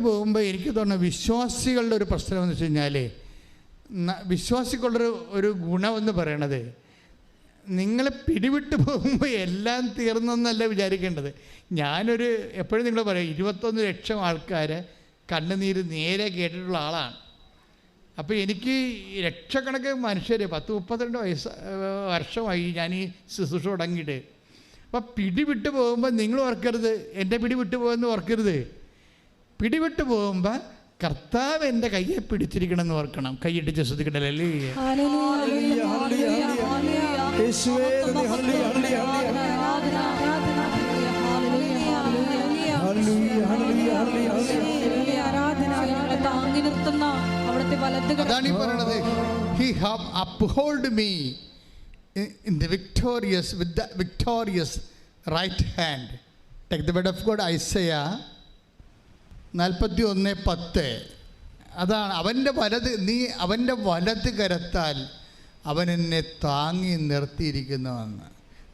പോകുമ്പോൾ എനിക്ക് തോന്നുന്നു വിശ്വാസികളുടെ ഒരു പ്രശ്നമെന്ന് വെച്ച് കഴിഞ്ഞാൽ, വിശ്വാസികളുടെ ഒരു ഗുണമെന്ന് പറയണത്, നിങ്ങൾ പിടിവിട്ട് പോകുമ്പോൾ എല്ലാം തീർന്നെന്നല്ല വിചാരിക്കേണ്ടത്. ഞാനൊരു എപ്പോഴും നിങ്ങൾ പറയും 21 ലക്ഷം ആൾക്കാരെ കണ്ണുനീര് നേരെ കേട്ടിട്ടുള്ള ആളാണ്. അപ്പോൾ എനിക്ക് ലക്ഷക്കണക്കിന് മനുഷ്യർ 10-32 വർഷമായി ഞാൻ ഈ ശുശ്രൂഷ തുടങ്ങിയിട്ട്. അപ്പോൾ പിടിവിട്ട് പോകുമ്പോൾ നിങ്ങൾ ഓർക്കരുത് എൻ്റെ പിടിവിട്ട് പോകുമെന്ന് ഓർക്കരുത്. പിടിവിട്ട് പോകുമ്പോൾ കർത്താവ് എൻ്റെ കയ്യെ പിടിച്ചിരിക്കണമെന്ന് ഓർക്കണം. കൈയിട്ടിച്ച് ശ്രദ്ധിക്കണ്ടല്ലേ. അതാണ് ഈ പറയണത്. He have uphold me in the victorious with the victorious right hand. Take the word of God, Isaiah 41:10. അതാണ് അവൻ്റെ വലത് കരത്താൽ അവൻ എന്നെ താങ്ങി നിർത്തിയിരിക്കുന്നുവെന്ന്.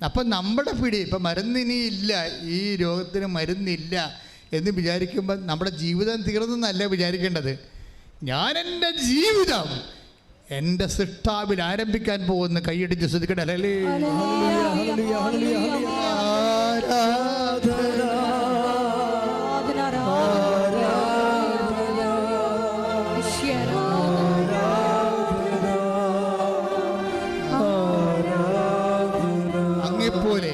അപ്പം നമ്മുടെ പിടി ഇപ്പം മരുന്നിനി ഇല്ല, ഈ രോഗത്തിന് മരുന്നില്ല എന്ന് വിചാരിക്കുമ്പോൾ നമ്മുടെ ജീവിതം തീർന്നെന്നല്ല വിചാരിക്കേണ്ടത്. ഞാൻ എൻ്റെ ജീവിതം എൻ്റെ സൃഷ്ടാവിൽ ആരംഭിക്കാൻ പോകുന്ന കൈയടിച്ച് ശ്രദ്ധിക്കട്ടെ. അല്ലേ അങ്ങെപ്പോലെ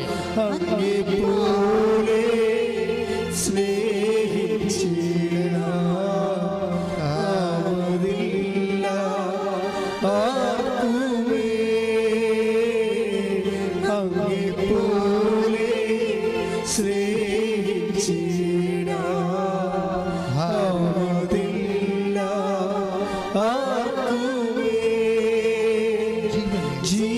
ജീവൻ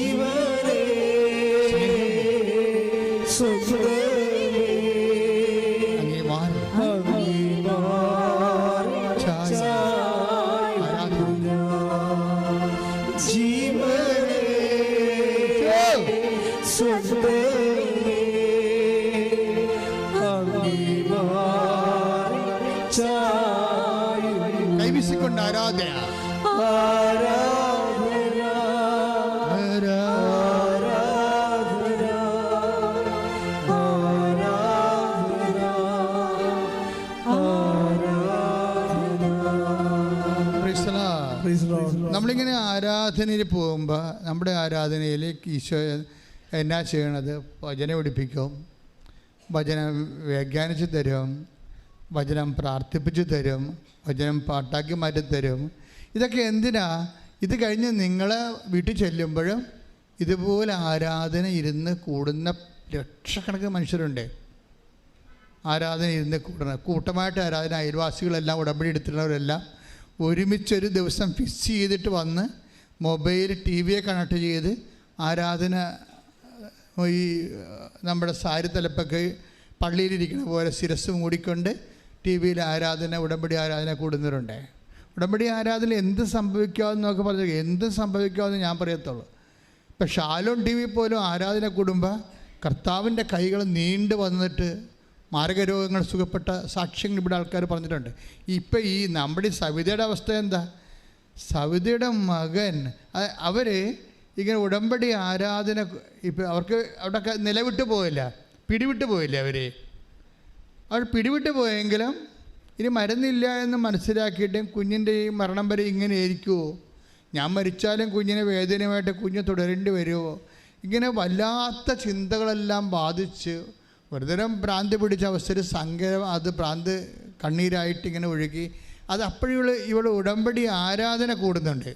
കൈവീശിക്കൊണ്ട് ആരാധന നമ്മളിങ്ങനെ ആരാധനയിൽ പോകുമ്പോൾ നമ്മുടെ ആരാധനയിൽ ഈശോ എന്നാ ചെയ്യണത്? വചനം പഠിപ്പിക്കും, വചനം വ്യാഖ്യാനിച്ച് തരും, വചനം പ്രാർത്ഥിപ്പിച്ച് തരും, വചനം പാട്ടാക്കി മാറ്റി തരും. ഇതൊക്കെ എന്തിനാ? ഇത് കഴിഞ്ഞ് നിങ്ങൾ വീട്ടിൽ ചെല്ലുമ്പോഴും ഇതുപോലെ ആരാധന ഇരുന്ന് കൂടുന്ന ലക്ഷക്കണക്കിന് മനുഷ്യരുണ്ട്. ആരാധന ഇരുന്ന് കൂടുന്ന കൂട്ടമായിട്ട് ആരാധന, അയൽവാസികളെല്ലാം ഉടമ്പടി എടുത്തിട്ടുള്ളവരെല്ലാം ഒരുമിച്ചൊരു ദിവസം ഫിക്സ് ചെയ്തിട്ട് വന്ന് മൊബൈൽ ടി വിയെ കണക്ട് ചെയ്ത് ആരാധന ഈ നമ്മുടെ സാരി തലപ്പൊക്കെ പള്ളിയിലിരിക്കുന്ന പോലെ ശിരസ് മൂടിക്കൊണ്ട് ടി വിയിൽ ആരാധന, ഉടമ്പടി ആരാധന കൂടുന്നവരുണ്ട്. ഉടമ്പടി ആരാധന എന്ത് സംഭവിക്കാമെന്നൊക്കെ പറഞ്ഞു, എന്ത് സംഭവിക്കാമെന്ന് ഞാൻ പറയത്തുള്ളൂ. ഇപ്പം ഷാലോൺ ടി വി പോലും ആരാധന കൂടുമ്പോൾ കർത്താവിൻ്റെ കൈകൾ നീണ്ടു വന്നിട്ട് മാരകരോഗങ്ങൾ സുഖപ്പെട്ട സാക്ഷ്യങ്ങൾ ഇവിടെ ആൾക്കാർ പറഞ്ഞിട്ടുണ്ട്. ഇപ്പം ഈ നമ്മുടെ സവിതയുടെ അവസ്ഥ എന്താ? സവിതയുടെ മകൻ അവർ ഇങ്ങനെ ഉടമ്പടി ആരാധന ഇപ്പം അവർക്ക് അവിടെയൊക്കെ നിലവിട്ട് പോയില്ല, പിടിവിട്ട് പോയില്ല. അവർ പിടിവിട്ട് പോയെങ്കിലും ഇനി മരുന്നില്ല എന്ന് മനസ്സിലാക്കിയിട്ടും കുഞ്ഞിൻ്റെ ഈ മരണം വരെ ഇങ്ങനെ ആയിരിക്കുമോ? ഞാൻ മരിച്ചാലും കുഞ്ഞിനെ വേദനയുമായിട്ട് കുഞ്ഞ് തുടരേണ്ടി വരുമോ? ഇങ്ങനെ വല്ലാത്ത ചിന്തകളെല്ലാം ബാധിച്ച് ഒരുതരം ഭ്രാന്തി പിടിച്ച അവസ്ഥയിൽ സങ്കരം, അത് ഭ്രാന്ത് കണ്ണീരായിട്ട് ഇങ്ങനെ ഒഴുകി. അത് അപ്പോഴും ഇവൾ ഉടമ്പടി ആരാധന കൂടുന്നുണ്ട്.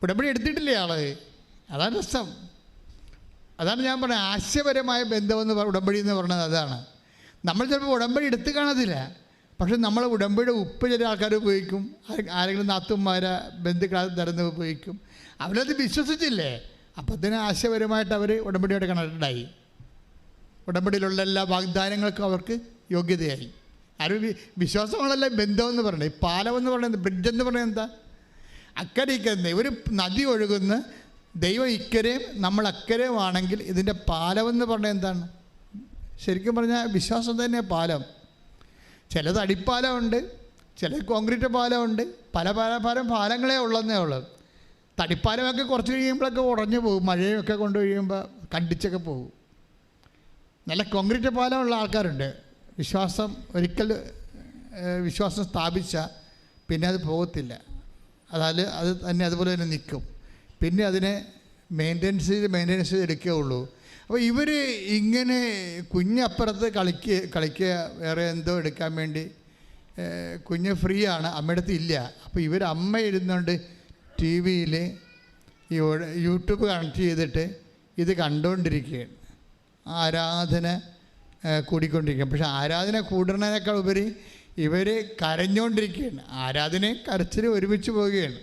ഉടമ്പടി എടുത്തിട്ടില്ലേ ആള്? അതാണ് രസം. അതാണ് ഞാൻ പറഞ്ഞത് ആശയപരമായ ബന്ധമെന്ന് ഉടമ്പടി എന്ന് പറഞ്ഞത് അതാണ്. നമ്മൾ ചിലപ്പോൾ ഉടമ്പടി എടുത്ത് കാണത്തില്ല, പക്ഷെ നമ്മൾ ഉടമ്പടിയുടെ ഉപ്പ് ചില ആൾക്കാർ ഉപയോഗിക്കും, ആരെങ്കിലും നാത്തുമാരെ ബന്ധുക്കളെ തരുന്ന ഉപയോഗിക്കും. അവരത് വിശ്വസിച്ചില്ലേ, അപ്പം അതിന് ആശയപരമായിട്ട് അവർ ഉടമ്പടിയോടെ കണക്റ്റഡായി. ഉടമ്പടിയിലുള്ള എല്ലാ വാഗ്ദാനങ്ങൾക്കും അവർക്ക് യോഗ്യതയായി. ആരും വിശ്വാസങ്ങളല്ല ബന്ധമെന്ന് പറയുന്നത്. ഈ പാലമെന്ന് പറയുന്നത്, ബ്രിഡ്ജെന്ന് പറയുന്നത് എന്താ? അക്കരയ്ക്ക് ഒരു നദി ഒഴുകുന്ന ദൈവം ഇക്കരയും നമ്മൾ അക്കരയും ആണെങ്കിൽ ഇതിൻ്റെ പാലമെന്ന് പറഞ്ഞാൽ എന്താണ്? ശരിക്കും പറഞ്ഞാൽ വിശ്വാസം തന്നെ പാലം. ചിലത് അടിപ്പാലമുണ്ട്, ചിലത് കോൺക്രീറ്റ് പാലമുണ്ട്, പല പാലങ്ങളേ ഉള്ളതെന്നേ ഉള്ളൂ. തടിപ്പാലമൊക്കെ കുറച്ച് കഴിയുമ്പോഴൊക്കെ ഉടഞ്ഞു പോകും, മഴയൊക്കെ കൊണ്ട് കഴിയുമ്പോൾ കണ്ടിച്ചൊക്കെ പോകും. നല്ല കോൺക്രീറ്റ് പാലമുള്ള ആൾക്കാരുണ്ട്. വിശ്വാസം ഒരിക്കൽ വിശ്വാസം സ്ഥാപിച്ചാൽ പിന്നെ അത് പോകത്തില്ല. അതായത് അത് തന്നെ അതുപോലെ തന്നെ നിൽക്കും. പിന്നെ അതിനെ മെയിൻ്റെനൻസ് ചെയ്ത് എടുക്കുകയുള്ളൂ. അപ്പോൾ ഇവർ ഇങ്ങനെ കുഞ്ഞപ്പുറത്ത് കളിക്കുക വേറെ എന്തോ എടുക്കാൻ വേണ്ടി കുഞ്ഞ് ഫ്രീ ആണ്, അമ്മയുടെ അടുത്ത് ഇല്ല. അപ്പോൾ ഇവർ അമ്മ ഇരുന്നുകൊണ്ട് ടി വിയിൽ ഈ യൂട്യൂബ് കണക്ട് ചെയ്തിട്ട് ഇത് കണ്ടുകൊണ്ടിരിക്കുകയാണ്. ആരാധന കൂടിക്കൊണ്ടിരിക്കുകയാണ്. പക്ഷെ ആരാധന കൂടുന്നതിനേക്കാൾ ഉപരി ഇവർ കരഞ്ഞുകൊണ്ടിരിക്കുകയാണ്. ആരാധനയും കരച്ചിലും ഒരുമിച്ച് പോവുകയാണ്.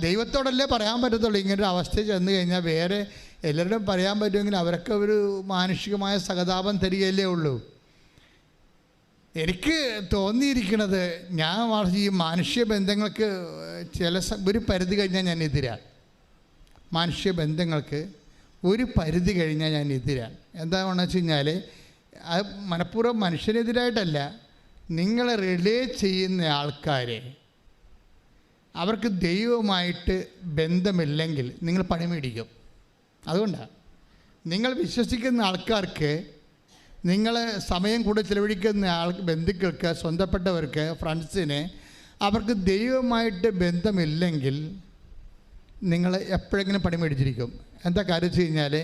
ദൈവത്തോടല്ലേ പറയാൻ പറ്റത്തുള്ളൂ. ഇങ്ങനൊരു അവസ്ഥയിൽ ചെന്ന് കഴിഞ്ഞാൽ വേറെ എല്ലാവരുടെയും പറയാൻ പറ്റുമെങ്കിൽ അവരൊക്കെ ഒരു മാനുഷികമായ സഹതാപം തരികയല്ലേ ഉള്ളൂ. എനിക്ക് തോന്നിയിരിക്കുന്നത്, ഞാൻ ഈ മാനുഷിക ബന്ധങ്ങൾക്ക് ഒരു പരിധി കഴിഞ്ഞാൽ ഞാൻ എതിരാണ്. മാനുഷിക ബന്ധങ്ങൾക്ക് ഒരു പരിധി കഴിഞ്ഞാൽ ഞാൻ എതിരാണ്. എന്താണെന്ന് വെച്ച് കഴിഞ്ഞാൽ അത് മനഃപൂർവ്വം മനുഷ്യനെതിരായിട്ടല്ല, നിങ്ങളെ റിലേ ചെയ്യുന്ന ആൾക്കാരെ അവർക്ക് ദൈവവുമായിട്ട് ബന്ധമില്ലെങ്കിൽ നിങ്ങൾ പണി മേടിക്കും. അതുകൊണ്ടാണ് നിങ്ങൾ വിശ്വസിക്കുന്ന ആൾക്കാർക്ക്, നിങ്ങൾ സമയം കൂടെ ചിലവഴിക്കുന്ന ബന്ധുക്കൾക്ക്, സ്വന്തപ്പെട്ടവർക്ക്, ഫ്രണ്ട്സിന് അവർക്ക് ദൈവവുമായിട്ട് ബന്ധമില്ലെങ്കിൽ നിങ്ങൾ എപ്പോഴെങ്കിലും പണി മേടിച്ചിരിക്കും. എന്താ കാര്യം വെച്ച് കഴിഞ്ഞാൽ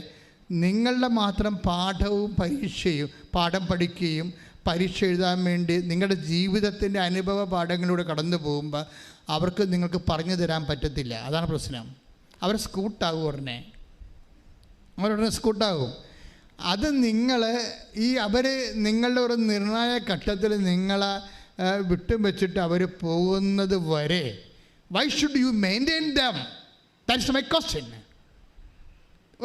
നിങ്ങളുടെ മാത്രം പാഠം പഠിക്കുകയും പരീക്ഷ എഴുതാൻ വേണ്ടി നിങ്ങളുടെ ജീവിതത്തിൻ്റെ അനുഭവ പാഠങ്ങളിലൂടെ കടന്നു പോകുമ്പോൾ അവർക്ക് നിങ്ങൾക്ക് പറഞ്ഞു തരാൻ പറ്റത്തില്ല. അതാണ് പ്രശ്നം. അവർ സ്കൂട്ടാകും, അവരുടനെ സ്കൂട്ടാകും. അത് അവർ നിങ്ങളുടെ ഒരു നിർണായക ഘട്ടത്തിൽ നിങ്ങളെ വിട്ടും വെച്ചിട്ട് അവർ പോകുന്നത് വരെ why should you maintain dum? That is my question.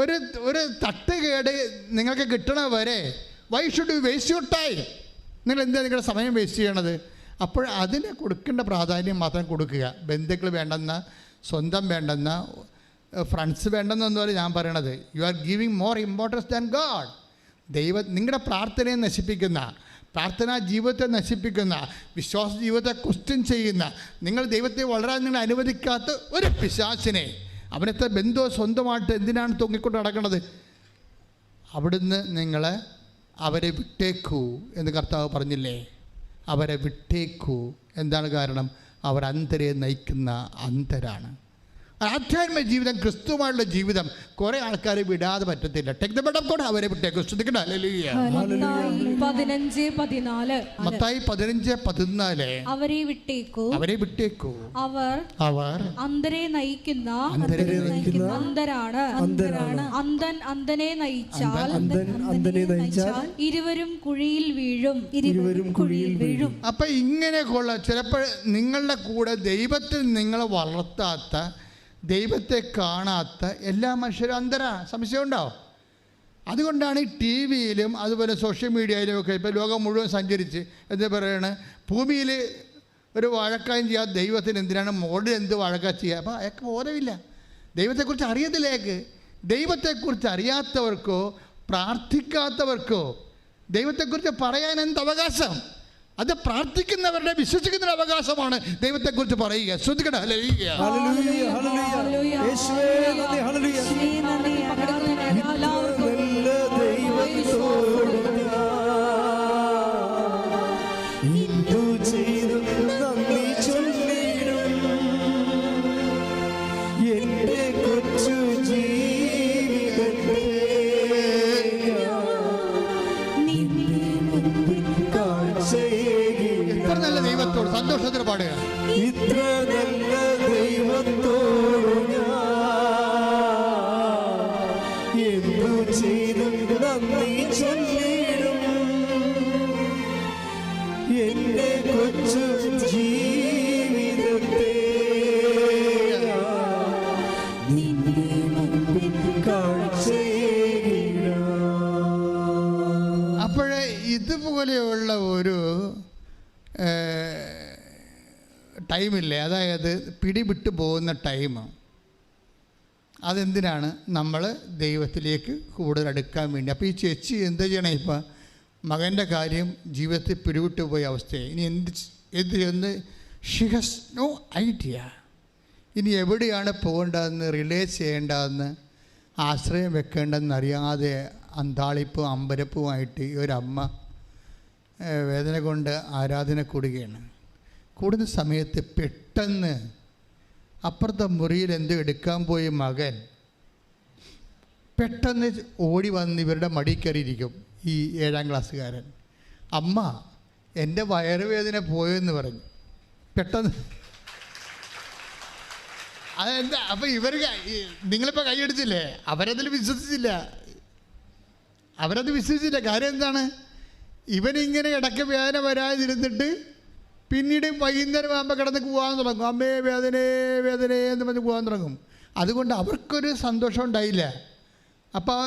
ഒരു തട്ടുകേട് നിങ്ങൾക്ക് കിട്ടണ വരെ why should you waste your time? നിങ്ങൾ എന്താ നിങ്ങളുടെ സമയം വേസ്റ്റ് ചെയ്യണത്? അപ്പോൾ അതിന് കൊടുക്കേണ്ട പ്രാധാന്യം മാത്രം കൊടുക്കുക. ബന്ധുക്കൾ വേണ്ടെന്ന, സ്വന്തം വേണ്ടെന്ന, ഫ്രണ്ട്സ് വേണ്ടെന്നൊന്നുമല്ല ഞാൻ പറയണത്. You are giving more importance than God. നിങ്ങളുടെ പ്രാർത്ഥനയെ നശിപ്പിക്കുന്ന, പ്രാർത്ഥനാ ജീവിതത്തെ നശിപ്പിക്കുന്ന, വിശ്വാസ ജീവിതത്തെ ക്വസ്റ്റ്യൻ ചെയ്യുന്ന, നിങ്ങൾ ദൈവത്തെ വളരാൻ നിങ്ങൾ അനുവദിക്കാത്ത ഒരു പിശാചിനെ, അവനത്തെ ബന്ധുവോ സ്വന്തമായിട്ട് എന്തിനാണ് തൂങ്ങിക്കൊണ്ട് നടക്കുന്നത്? അവിടുന്ന് അവരെ വിട്ടേക്കൂ എന്ന് കർത്താവ് പറഞ്ഞില്ലേ? അവരെ വിട്ടേക്കൂ. എന്താണ് കാരണം? അവർ അന്ധരെ നയിക്കുന്ന അന്ധരാണ്. ആധ്യാത്മിക ജീവിതം, ക്രിസ്തുവുമായുള്ള ജീവിതം കുറേ ആൾക്കാരെ വിടാതെ പറ്റത്തില്ല. Take the bed of God. അവരെ വിട്ടേക്കും. ശ്രദ്ധിക്കട്ടെ. ഹല്ലേലൂയ. മത്തായി 15:14 അവരെ വിട്ടേക്കൂ, അവരെ വിട്ടേക്കൂ. അവർ അന്ധരെ നയിക്കുന്ന അന്ധരാണ്. അന്ധനെ നയിച്ചാൽ ഇരുവരും കുഴിയിൽ വീഴും. അപ്പൊ ഇങ്ങനെ ചിലപ്പോൾ നിങ്ങളുടെ കൂടെ ദൈവത്തിൽ നിങ്ങളെ വളർത്താത്ത, ദൈവത്തെ കാണാത്ത എല്ലാ മനുഷ്യരും അന്ധരാ. സംശയമുണ്ടോ? അതുകൊണ്ടാണ് ഈ ടി വിയിലും അതുപോലെ സോഷ്യൽ മീഡിയയിലും ഒക്കെ ഇപ്പോൾ ലോകം മുഴുവൻ സഞ്ചരിച്ച് എന്താ പറയണേ, ഭൂമിയിൽ ഒരു വഴക്കായും ചെയ്യാതെ ദൈവത്തിന് എന്തിനാണ് മോഡിൽ എന്ത് വഴക്ക ചെയ്യുക? അപ്പോൾ അയാൾക്ക് ബോധമില്ല, ദൈവത്തെക്കുറിച്ച് അറിയത്തില്ല. അയാൾക്ക് ദൈവത്തെക്കുറിച്ച് അറിയാത്തവർക്കോ പ്രാർത്ഥിക്കാത്തവർക്കോ ദൈവത്തെക്കുറിച്ച് പറയാൻ എന്ത് അവകാശം? അത് പ്രാർത്ഥിക്കുന്നവരുടെ, വിശ്വസിക്കുന്നവരുടെ അവകാശമാണ് ദൈവത്തെക്കുറിച്ച് പറയുക. ശ്രദ്ധിക്കട്ടെ. ഹല്ലേലൂയ, ഹല്ലേലൂയ, ഹല്ലേലൂയ. യേശുവേ നന്ദി, ഹല്ലേലൂയ. സന്തോഷത്തിന് പാടുക. ഇത്ര നല്ല ദൈവത്തോട് എന്തു ചെയ്തും നന്ദി ചൊല്ലിടും എന്റെ കൊച്ചു ജീവിതത്തെ നിന്റെ മുമ്പിൽ കാഴ്ചയേകിടാം. അപ്പോഴേ ഇതുപോലെയുള്ള ഒരു ടൈമില്ലേ, അതായത് പിടിവിട്ടു പോകുന്ന ടൈം, അതെന്തിനാണ്? നമ്മൾ ദൈവത്തിലേക്ക് കൂടുതൽ അടുക്കാൻ വേണ്ടി. അപ്പോൾ ഈ ചേച്ചി എന്താ ചെയ്യണേ? ഇപ്പം മകൻ്റെ കാര്യം ജീവിതത്തിൽ പിടിവിട്ടു പോയ അവസ്ഥയെ ഇനി എന്ത് ഷി ഹാസ് നോ ഐഡിയ. ഇനി എവിടെയാണ് പോകേണ്ടതെന്ന്, റിലേ ചെയ്യേണ്ടതെന്ന്, ആശ്രയം വെക്കേണ്ടതെന്ന് അറിയാതെ അന്താളിപ്പും അമ്പരപ്പുമായിട്ട് ഈ ഒരമ്മ വേദന കൊണ്ട് ആരാധന കൂടുകയാണ്. കൂടുന്ന സമയത്ത് പെട്ടെന്ന് അപ്പുറത്തെ മുറിയിൽ എന്തോ എടുക്കാൻ പോയ മകൻ പെട്ടെന്ന് ഓടി വന്ന് ഇവരുടെ മടി കയറിയിരിക്കും. ഈ 7ാം ക്ലാസ്സുകാരൻ, അമ്മ എൻ്റെ വയറുവേദന പോയെന്ന് പറഞ്ഞു. പെട്ടെന്ന് അതെന്താ? അപ്പം ഇവർ, നിങ്ങളിപ്പോൾ കൈയടിച്ചില്ലേ, അവരത് വിശ്വസിച്ചില്ല. കാര്യം എന്താണ്? ഇവനിങ്ങനെ ഇടയ്ക്ക് വേദന വരാതിരുന്നിട്ട് പിന്നീട് വൈകുന്നേരം ആകുമ്പോൾ കിടന്ന് പോകാൻ തുടങ്ങും. അമ്മേ വേദനേ എന്ന് പറഞ്ഞ് പോകാൻ തുടങ്ങും. അതുകൊണ്ട് അവർക്കൊരു സന്തോഷം ഉണ്ടായില്ല. അപ്പോൾ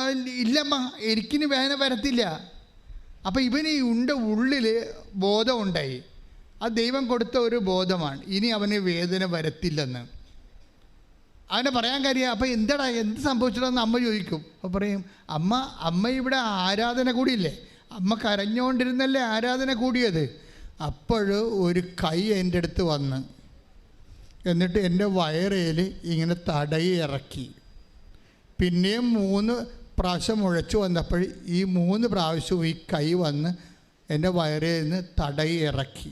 ഇല്ലമ്മ എനിക്കിനി വേദന വരത്തില്ല. അപ്പോൾ ഇവന് ഉള്ളിൽ ബോധം ഉണ്ടായി. അത് ദൈവം കൊടുത്ത ഒരു ബോധമാണ്, ഇനി അവന് വേദന വരത്തില്ലെന്ന്. അവനെ പറയാൻ കാര്യം, അപ്പോൾ എന്താടാ എന്ത് സംഭവിച്ചില്ലെന്ന് അമ്മ ചോദിക്കും. അപ്പോൾ പറയും, അമ്മ ഇവിടെ ആരാധന കൂടിയില്ലേ, അമ്മ കരഞ്ഞുകൊണ്ടിരുന്നല്ലേ ആരാധന കൂടിയത്. അപ്പോൾ ഒരു കൈ എൻ്റെ അടുത്ത് വന്ന് എന്നിട്ട് എൻ്റെ വയറേൽ ഇങ്ങനെ തടയി ഇറക്കി. പിന്നെയും 3 പ്രാവശ്യം മുഴച്ചു വന്നപ്പോൾ ഈ 3 പ്രാവശ്യവും ഈ കൈ വന്ന് എൻ്റെ വയറിൽ നിന്ന് തടയി ഇറക്കി.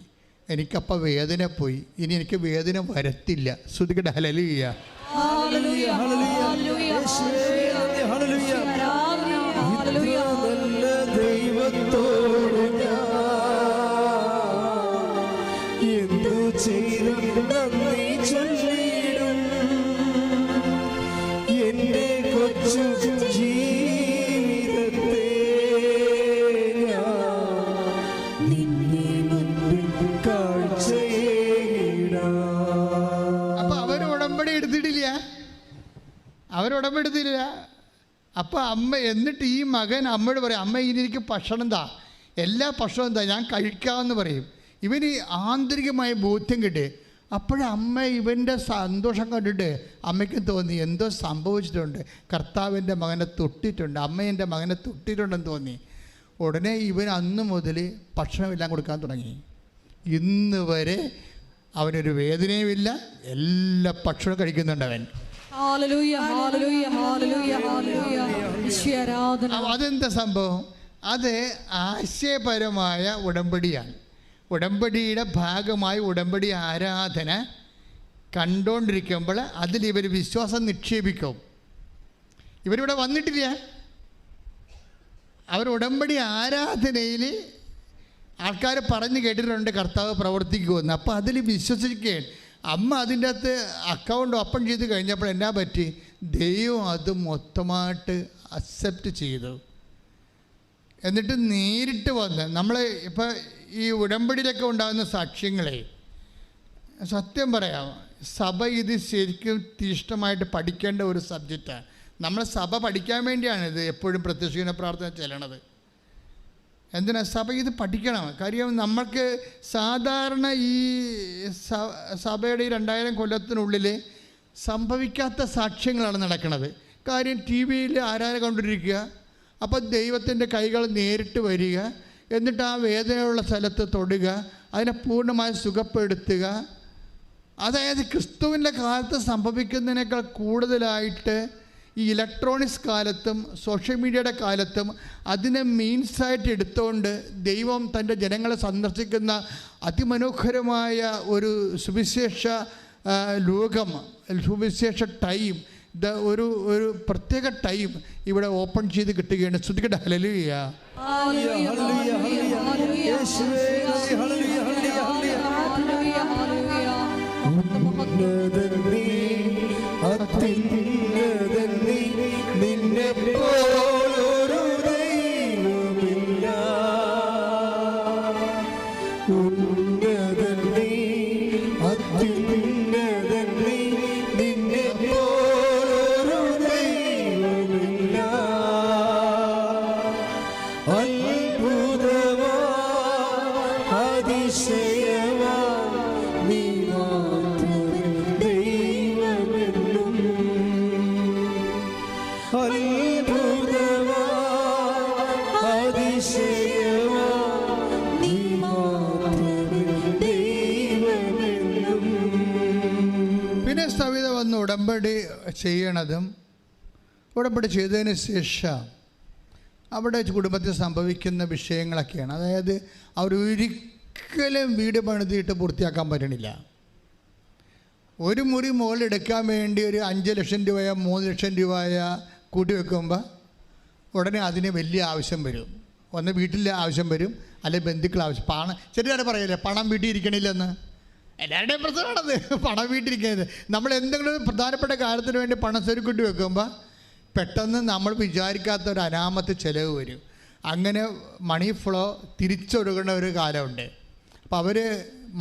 എനിക്കപ്പോൾ വേദന പോയി. ഇനി എനിക്ക് വേദന വരത്തില്ല. ശ്രുതിക്കട്ടെ. ഹല്ലേലൂയ, ഹല്ലേലൂയ, ഹല്ലേലൂയ, ഹല്ലേലൂയ. നല്ല ദൈവത്തോട് എന്തു ചെയ്തും നന്ദി ചൊല്ലിടും എന്റെ കൊച്ചു ജീവിതത്തെ നിന്നെ മുൻപിൽ കാഴ്ചയേകിടാം. അപ്പൊ അവർ ഉടമ്പടി എടുത്തിട്ടില്ല. അപ്പോൾ അമ്മ എന്നിട്ട് ഈ മകൻ അമ്മയോട് പറയും, അമ്മ ഇനി എനിക്ക് ഭക്ഷണം എന്താ, എല്ലാ ഭക്ഷണം എന്താ ഞാൻ കഴിക്കാമെന്ന് പറയും. ഇവന് ആന്തരികമായ ബോധ്യം കിട്ടി. അപ്പോഴമ്മ ഇവൻ്റെ സന്തോഷം കണ്ടിട്ട് അമ്മയ്ക്ക് തോന്നി എന്തോ സംഭവിച്ചിട്ടുണ്ട്, കർത്താവിൻ്റെ മകനെ തൊട്ടിട്ടുണ്ട്, അമ്മ എൻ്റെ മകനെ തൊട്ടിട്ടുണ്ടെന്ന് തോന്നി. ഉടനെ ഇവൻ അന്ന് മുതൽ ഭക്ഷണമെല്ലാം കൊടുക്കാൻ തുടങ്ങി. ഇന്ന് വരെ അവനൊരു വേദനയുമില്ല, എല്ലാ ഭക്ഷണവും കഴിക്കുന്നുണ്ട് അവൻ. അതെന്താ സംഭവം? അത് ആശയപരമായ ഉടമ്പടിയാണ്. ഉടമ്പടിയുടെ ഭാഗമായി ഉടമ്പടി ആരാധന കണ്ടുകൊണ്ടിരിക്കുമ്പോൾ അതിലിവർ വിശ്വാസം നിക്ഷേപിക്കും. ഇവരിവിടെ വന്നിട്ടില്ല, അവർ ഉടമ്പടി ആരാധനയിൽ ആൾക്കാർ പറഞ്ഞു കേട്ടിട്ടുണ്ട് കർത്താവ് പ്രവർത്തിക്കുമെന്ന്. അപ്പോൾ അതിൽ വിശ്വസിക്കുകയാണ്. അമ്മ അതിൻ്റെ അകത്ത് അക്കൗണ്ട് ഓപ്പൺ ചെയ്ത് കഴിഞ്ഞപ്പോൾ എന്നാ പറ്റി, ദൈവം അത് മൊത്തമായിട്ട് അക്സെപ്റ്റ് ചെയ്തു. എന്നിട്ട് നേരിട്ട് വന്ന് നമ്മൾ ഇപ്പോൾ ഈ ഉടമ്പടിയിലൊക്കെ ഉണ്ടാകുന്ന സാക്ഷ്യങ്ങളെ സത്യം പറയാം, സഭ ഇത് ശരിക്കും തീഷ്ണമായിട്ട് പഠിക്കേണ്ട ഒരു സബ്ജക്റ്റാണ്. നമ്മൾ സഭ പഠിക്കാൻ വേണ്ടിയാണ് ഇത് എപ്പോഴും പ്രത്യക്ഷീകരണ പ്രാർത്ഥന ചെല്ലണത്. എന്തിനാ സഭ ഇത് പഠിക്കണം? കാര്യം നമ്മൾക്ക് സാധാരണ ഈ സഭയുടെ 2000 കൊല്ലത്തിനുള്ളിൽ സംഭവിക്കാത്ത സാക്ഷ്യങ്ങളാണ് നടക്കുന്നത്. കാര്യം ടി വിയിൽ ആരാധന കണ്ടിരിക്കുക, അപ്പോൾ ദൈവത്തിൻ്റെ കൈകൾ നേരിട്ട് വരിക, എന്നിട്ട് ആ വേദനയുള്ള സ്ഥലത്ത് തൊടുക, അതിനെ പൂർണ്ണമായി സുഖപ്പെടുത്തുക. അതായത് ക്രിസ്തുവിൻ്റെ കാലത്ത് സംഭവിക്കുന്നതിനേക്കാൾ കൂടുതലായിട്ട് ഈ ഇലക്ട്രോണിക്സ് കാലത്തും സോഷ്യൽ മീഡിയയുടെ കാലത്തും അതിനെ മീൻസായിട്ട് എടുത്തുകൊണ്ട് ദൈവം തൻ്റെ ജനങ്ങളെ സന്ദർശിക്കുന്ന അതിമനോഹരമായ ഒരു സുവിശേഷ ലോകം, സുവിശേഷ ടൈം, ഒരു പ്രത്യേക ടൈം ഇവിടെ ഓപ്പൺ ചെയ്ത് കിട്ടുകയാണ്. ശ്രുതിക്കട്ടെ ഹല്ലേലൂയ. നിന്നെപ്പോലൊരു ദൈവമില്ല, ഉന്നതൻ നീ, അത്യുന്നതൻ നീ, നിന്നെപ്പോലൊരു ദൈവമില്ല. അത്ഭുതമാ അതിശയമാ നീ മാത്രമേ ദൈവമെന്നും. അത്ഭുതമാ അതിശയമാ നീ മാത്രമേ ദൈവമെന്നും. പിന്നെ സവിത വന്ന് ഉടമ്പടി ചെയ്യണതും ഉടമ്പടി ചെയ്തതിന് ശേഷം അവിടെ കുടുംബത്തിൽ സംഭവിക്കുന്ന വിഷയങ്ങളൊക്കെയാണ്. അതായത് അവരൊരിക്കലും വീട് പണിതിട്ട് പൂർത്തിയാക്കാൻ പറ്റണില്ല. ഒരു മുറി മുകളിൽ എടുക്കാൻ വേണ്ടി ഒരു 5 ലക്ഷം രൂപയോ 3 ലക്ഷം രൂപയോ കൂട്ടി വെക്കുമ്പോൾ ഉടനെ അതിന് വലിയ ആവശ്യം വരും. ഒന്ന് വീട്ടിലെ ആവശ്യം വരും, അല്ലെങ്കിൽ ബന്ധുക്കൾ ആവശ്യം. പണം ചെറിയ പറയല്ലേ പണം വീട്ടിൽ ഇരിക്കണില്ലെന്ന്, എല്ലാവരുടെയും പ്രശ്നമാണത്. പണം വീട്ടിലിരിക്കുന്നത്. നമ്മൾ എന്തെങ്കിലും പ്രധാനപ്പെട്ട കാര്യത്തിന് വേണ്ടി പണം സ്വരുക്കൂട്ടി വെക്കുമ്പോൾ പെട്ടെന്ന് നമ്മൾ വിചാരിക്കാത്ത ഒരു അനാമത്ത് ചിലവ് വരും. അങ്ങനെ മണി ഫ്ലോ തിരിച്ചൊഴുകുന്ന ഒരു കാലമുണ്ട്. അപ്പോൾ അവർ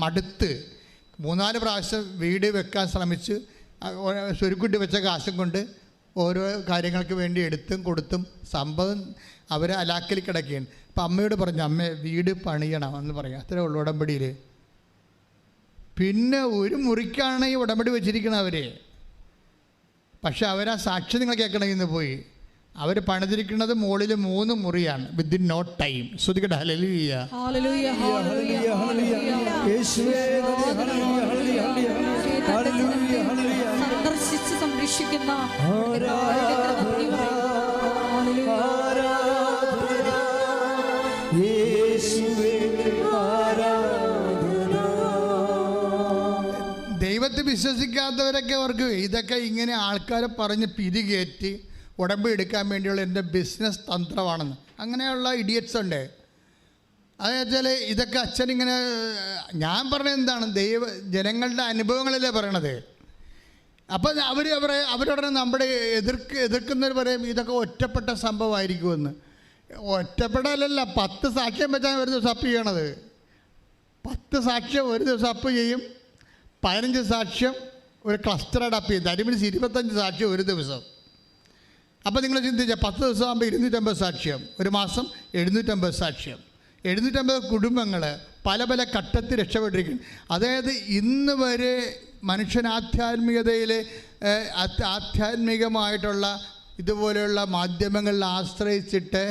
മടുത്ത് 3-4 പ്രാവശ്യം വീട് വെക്കാൻ ശ്രമിച്ച് സ്വരുക്കൂട്ടി വെച്ച കാശും കൊണ്ട് ഓരോ കാര്യങ്ങൾക്ക് വേണ്ടി എടുത്തും കൊടുത്തും സംഭവം അവരെ അലാക്കിൽ കിടക്കുകയാണ്. അപ്പം അമ്മയോട് പറഞ്ഞു, അമ്മ വീട് പണിയണം എന്ന് പറയാം. അത്രേ ഉള്ളൂ ഉടമ്പടിയിൽ. പിന്നെ ഒരു മുറിക്കാണ് ഈ ഉടമ്പടി വെച്ചിരിക്കുന്നത് അവർ. പക്ഷെ അവരാ സാക്ഷി നിങ്ങൾ കേൾക്കണമെങ്കിൽ ഇന്ന് പോയി അവർ പണിതിരിക്കുന്നത് മുകളിൽ 3 മുറിയാണ്. Within no time. ശ്രുതിക്കട്ടെ ഹല്ലേലൂയ. സന്ദർശിച്ച് സംരക്ഷിക്കുന്ന ദൈവത്തെ വിശ്വസിക്കാത്തവരൊക്കെ അവർക്ക് ഇതൊക്കെ ഇങ്ങനെ ആൾക്കാരെ പറഞ്ഞ് പിരികേറ്റി ഉടമ്പടി എടുക്കാൻ വേണ്ടിയുള്ള എൻ്റെ ബിസിനസ് തന്ത്രമാണെന്ന്. അങ്ങനെയുള്ള ഇഡിയറ്റ്സ് ഉണ്ട്. അതെന്നുവെച്ചാൽ ഇതൊക്കെ അച്ഛനിങ്ങനെ ഞാൻ പറഞ്ഞത് എന്താണ്, ജനങ്ങളുടെ അനുഭവങ്ങളല്ലേ പറയണത്. അപ്പം അവരുടനെ നമ്മുടെ എതിർക്കുന്നവർ പറയും ഇതൊക്കെ ഒറ്റപ്പെട്ട സംഭവമായിരിക്കുമെന്ന്. ഒറ്റപ്പെടലല്ല, 10 സാക്ഷ്യം വെച്ചാൽ ഒരു ദിവസം അപ്പ് ചെയ്യണത്. 10 സാക്ഷ്യം ഒരു ദിവസം അപ്പ് ചെയ്യും. 15 സാക്ഷ്യം ഒരു ക്ലസ്റ്ററായിട്ട് അപ്പ് ചെയ്യും. 25 സാക്ഷ്യം ഒരു ദിവസം. അപ്പോൾ നിങ്ങൾ ചിന്തിച്ചാൽ 10 ദിവസം ആകുമ്പോൾ 250 സാക്ഷ്യം, ഒരു മാസം 750 സാക്ഷ്യം, 750 കുടുംബങ്ങൾ പല പല ഘട്ടത്തിൽ രക്ഷപ്പെട്ടിരിക്കുന്നു. അതായത് ഇന്ന് വരെ മനുഷ്യൻ ആധ്യാത്മികമായിട്ടുള്ള ഇതുപോലെയുള്ള മാധ്യമങ്ങളിൽ ആശ്രയിച്ചിട്ട്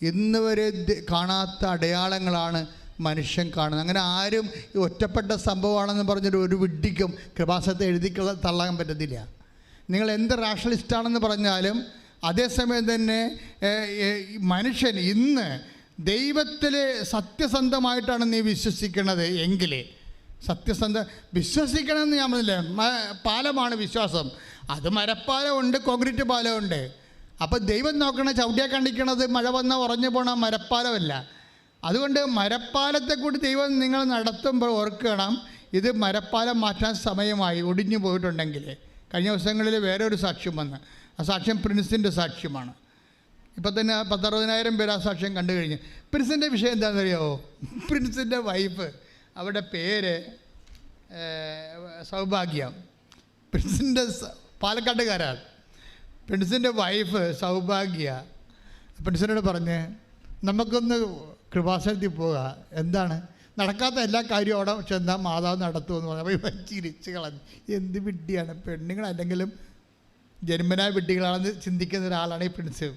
ഇന്ന് വരെ കാണാത്ത അടയാളങ്ങളാണ് മനുഷ്യൻ കാണുന്നത്. അങ്ങനെ ആരും ഒറ്റപ്പെട്ട സംഭവമാണെന്ന് പറഞ്ഞൊരു ഒരു വിഡ്ഢിക്കും കൃപാസനത്തെ എഴുതി തള്ളാൻ പറ്റത്തില്ല. നിങ്ങൾ എന്ത് റാഷണലിസ്റ്റാണെന്ന് പറഞ്ഞാലും അതേസമയം തന്നെ മനുഷ്യൻ ഇന്ന് ദൈവത്തിൽ സത്യസന്ധമായിട്ടാണ് നീ വിശ്വസിക്കുന്നത് എങ്കിൽ വിശ്വസിക്കണമെന്ന് ഞാൻ പറഞ്ഞില്ല. പാലമാണ് വിശ്വാസം. അത് മരപ്പാലമുണ്ട്, കോൺക്രീറ്റ് പാലമുണ്ട്. അപ്പോൾ ദൈവം നോക്കണ ചവിട്ടിയാ കണ്ടിക്കണത് മഴ വന്നാൽ ഉറഞ്ഞു പോണ മരപ്പാലമല്ല. അതുകൊണ്ട് മരപ്പാലത്തെ കൂടി ദൈവം നിങ്ങൾ നടത്തുമ്പോൾ ഓർക്കണം, ഇത് മരപ്പാലം മാറ്റാൻ സമയമായി ഒടിഞ്ഞു പോയിട്ടുണ്ടെങ്കിൽ. കഴിഞ്ഞ ദിവസങ്ങളിൽ വേറെ ഒരു സാക്ഷ്യം വന്ന്, ആ സാക്ഷ്യം പ്രിൻസിൻ്റെ സാക്ഷ്യമാണ്. ഇപ്പം തന്നെ 10,000-60,000 പേര് ആ സാക്ഷ്യം കണ്ടു കഴിഞ്ഞ്. പ്രിൻസിൻ്റെ വിഷയം എന്താണെന്നറിയാമോ? പ്രിൻസിൻ്റെ വൈഫ്, അവരുടെ പേര് സൗഭാഗ്യം. പ്രിൻസിൻ്റെ പാലക്കാട്ടുകാരാണ്. പ്രിൻസിൻ്റെ വൈഫ് സൗഭാഗ്യ പ്രിൻസിനോട് പറഞ്ഞ് നമുക്കൊന്ന് കൃപാസനത്തിൽ പോവുക. എന്താണ് നടക്കാത്ത എല്ലാ കാര്യവും അവിടെ ചെന്നാൽ മാതാവ് നടത്തുമെന്ന് പറഞ്ഞു. അപ്പോൾ ചിരിച്ച് കളഞ്ഞു. എന്ത് വിഡ്ഢിയാണ്, പെണ്ണുങ്ങളല്ലെങ്കിലും ജന്മനാ വിഡ്ഢികളാണെന്ന് ചിന്തിക്കുന്ന ഒരാളാണ് ഈ പ്രിൻസ്.